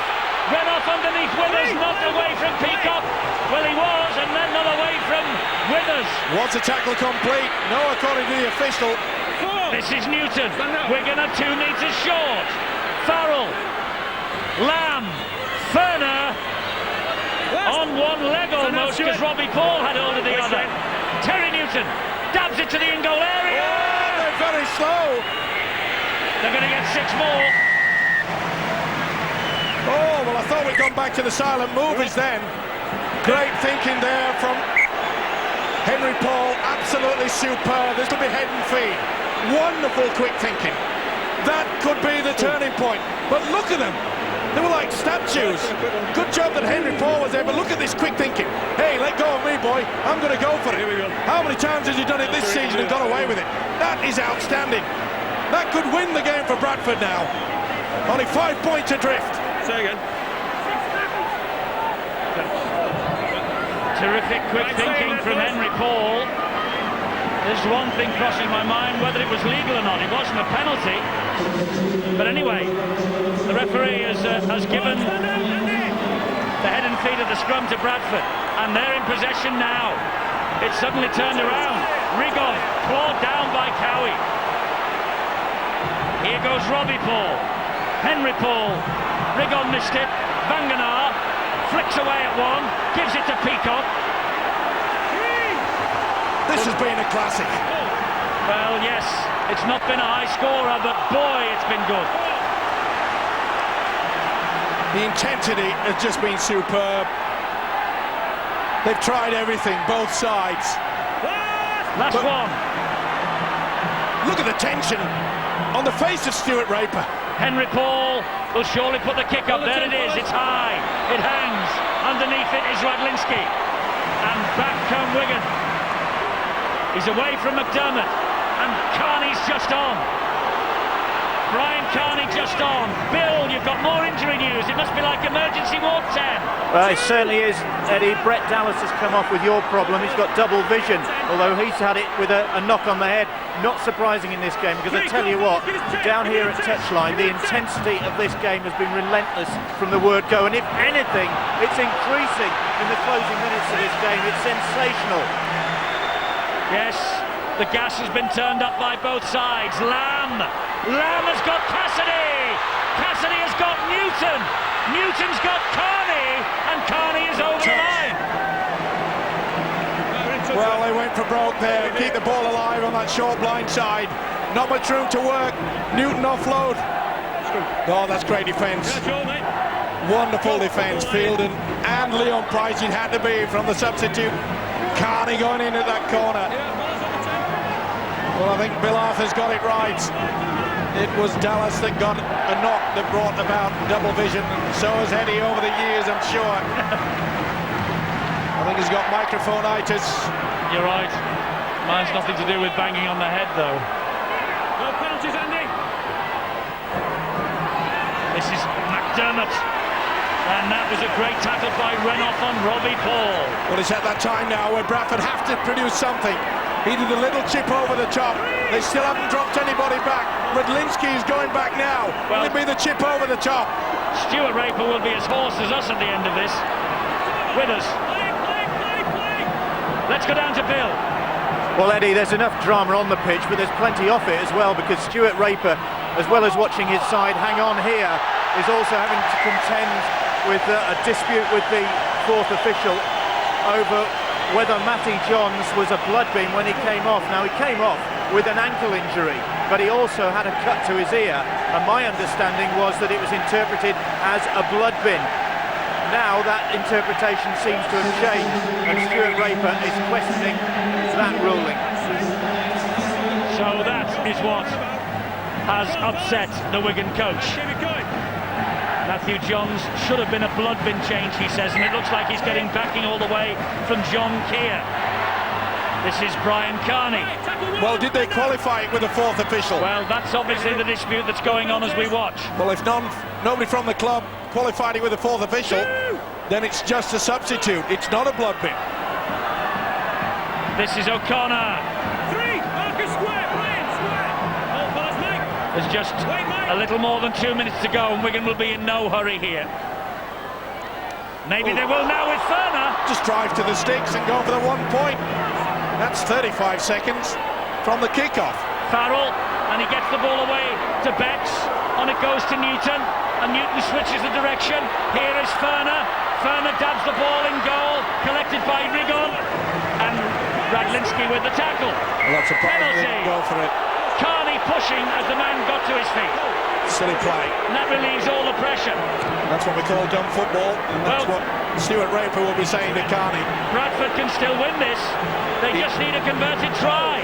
Renoff underneath Withers, not away from Peacock. Well, he was, and then not away from Withers. Was the tackle complete? No, according to the official. This is Newton. Wigan are 2 metres short. Farrell, Lamb, Ferner on one leg almost, because Robbie Paul had hold of the other. Terry Newton dabs it to the in-goal area. They're very slow. They're going to get 6 more. Oh, well, I thought we'd gone back to the silent movies then. Great thinking there from Henry Paul. Absolutely superb. This will be head and feet. Wonderful quick thinking. That could be the turning point. But look at them. They were like statues. Good job that Henry Paul was there, but look at this quick thinking. Hey, let go of me, boy. I'm going to go for it. How many times has he done it this season and got away with it? That is outstanding. That could win the game for Bradford now. Only 5 points adrift. Say again. Terrific quick thinking from Henry Paul. There's one thing crossing my mind, whether it was legal or not. It wasn't a penalty. But anyway, the referee has given the head and feet of the scrum to Bradford. And they're in possession now. It's suddenly turned around. Rigon clawed down by Cowie. Here goes Robbie Paul. Henry Paul. Rigon missed it. Van Ganaar flicks away at one. Gives it to Peacock. This has been a classic. Well, yes, it's not been a high scorer, but boy, it's been good. The intensity has just been superb. They've tried everything, both sides. Last one. Look at the tension on the face of Stuart Raper. Henry Paul will surely put the kick up. There it is, it's high, it hangs. Underneath it is Radlinski. And back come Wigan. He's away from McDermott. And Carney's just on. Brian Carney just on. Bill, you've got more injury news. It must be like emergency ward 10. Well, it certainly is, Eddie. Brett Dallas has come off with your problem. He's got double vision, although he's had it with a knock on the head. Not surprising in this game, because I tell you what, down here at touchline, the intensity of this game has been relentless from the word go. And if anything, it's increasing in the closing minutes of this game. It's sensational. Yes, the gas has been turned up by both sides. Lamb has got Cassidy. Cassidy has got Newton. Newton's got Carney, and Carney is over the line. Well, they went for broke there. Keep the ball alive on that short blind side. Not much room to work. Newton offload. Oh, that's great defence. Wonderful defence. Fielden and Leon Price, it had to be from the substitute. Carney going in at that corner. Well, I think Bill Arthur's got it right. It was Dallas that got a knock that brought about double vision. So has Eddie over the years, I'm sure. I think he's got microphone-itis. You're right. Mine's nothing to do with banging on the head, though. No penalties, Andy. This is McDermott. And that was a great tackle by Renoff on Robbie Paul. Well, it's at that time now where Bradford have to produce something. He did a little chip over the top. They still haven't dropped anybody back. Radlinski is going back now. Will it be the chip over the top? Stuart Raper will be as hoarse as us at the end of this. With us. Let's go down to Bill. Well, Eddie, there's enough drama on the pitch, but there's plenty off it as well, because Stuart Raper, as well as watching his side hang on here, is also having to contend with a dispute with the fourth official over whether Matty Johns was a blood beam when he came off. Now, he came off with an ankle injury, but he also had a cut to his ear, and my understanding was that it was interpreted as a blood bin. Now that interpretation seems to have changed, and Stuart Raper is questioning that ruling. So that is what has upset the Wigan coach. Matthew Johns should have been a blood bin change, he says, and it looks like he's getting backing all the way from John Keir. This is Brian Carney. Well, did they qualify it with a fourth official? Well, that's obviously the dispute that's going on as we watch. Well, if nobody from the club qualified it with a fourth official, then it's just a substitute. It's not a blood bin. This is O'Connor. There's just a little more than 2 minutes to go, and Wigan will be in no hurry here. Maybe they will now with Ferner. Just drive to the sticks and go for the 1 point. That's 35 seconds from the kickoff. Farrell, and he gets the ball away to Betts. On it goes to Newton, and Newton switches the direction. Here is Ferner. Ferner dabs the ball in goal, collected by Rigon, and Radlinski with the tackle. Well, that's a penalty. They didn't go for it. Carney pushing as the man got to his feet. Silly play. And that relieves all the pressure. That's what we call dumb football, and that's what Stuart Raper will be saying to Carney. Bradford can still win this. They just need a converted try.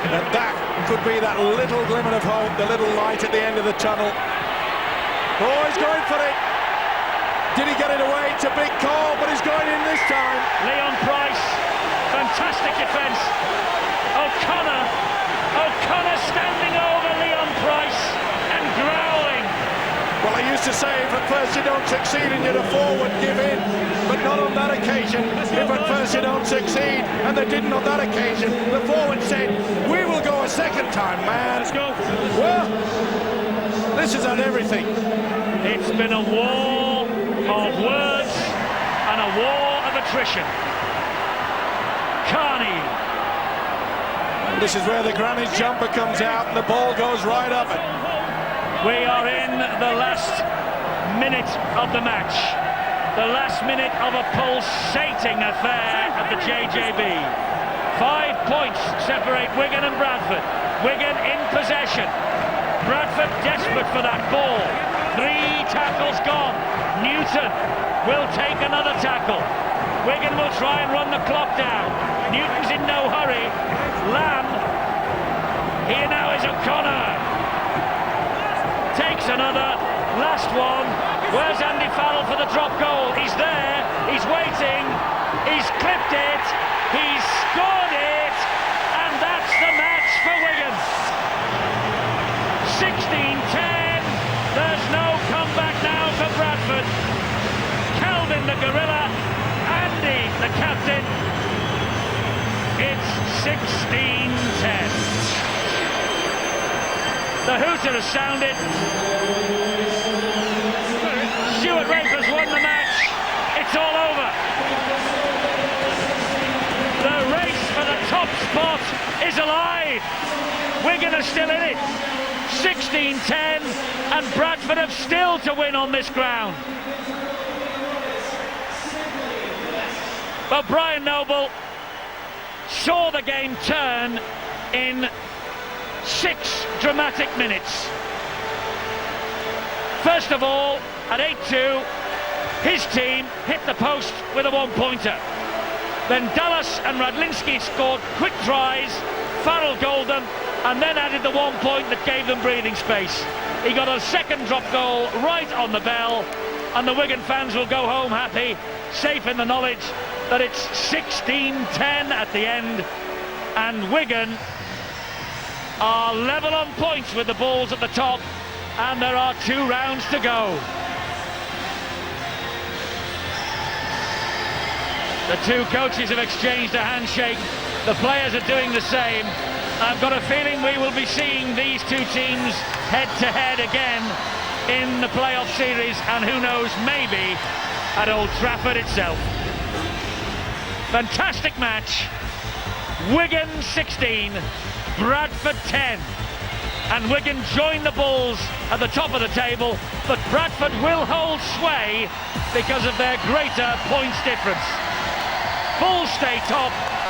And that could be that little glimmer of hope, the little light at the end of the tunnel. Oh, he's going for it. Did he get it away? It's a big call, but he's going in this time. Leon Price, fantastic defence. O'Connor standing over Leon Price and growling. Well, I used to say, if at first you don't succeed and you're a forward, give in. But not on that occasion. If at first you don't succeed, and they didn't on that occasion, the forward said, we will go a second time, man. Let's go. Well, this has had everything. It's been a war of words and a war of attrition. Carney. This is where the granny jumper comes out and the ball goes right up it. We are in the last minute of the match. The last minute of a pulsating affair at the JJB. 5 points separate Wigan and Bradford. Wigan in possession. Bradford desperate for that ball. 3 tackles gone. Newton will take another tackle. Wigan will try and run the clock down. Newton's in no hurry. Lamb. Here now is O'Connor. Takes another. Last one. Where's Andy Farrell for the drop goal? He's there. He's waiting. He's clipped it. He's scored it. And that's the match for Wigan. 16-10. There's no comeback now for Bradford. Calvin the gorilla. Andy the captain. It's 16-10. The hooter has sounded. Stuart Raper's won the match. It's all over. The race for the top spot is alive. Wigan are still in it. 16-10, and Bradford have still to win on this ground. But Brian Noble saw the game turn in 6 dramatic minutes. First of all, at 8-2, his team hit the post with a one-pointer. Then Dallas and Radlinski scored quick tries, Farrell goaled them, and then added the 1 point that gave them breathing space. He got a second drop goal right on the bell, and the Wigan fans will go home happy, safe in the knowledge that it's 16-10 at the end, and Wigan are level on points with the Bulls at the top, and there are 2 rounds to go. The two coaches have exchanged a handshake. The players are doing the same. I've got a feeling we will be seeing these two teams head-to-head again in the playoff series, and who knows, maybe at Old Trafford itself. Fantastic match. Wigan 16, Bradford 10. And Wigan join the Bulls at the top of the table, but Bradford will hold sway because of their greater points difference. Bulls stay top.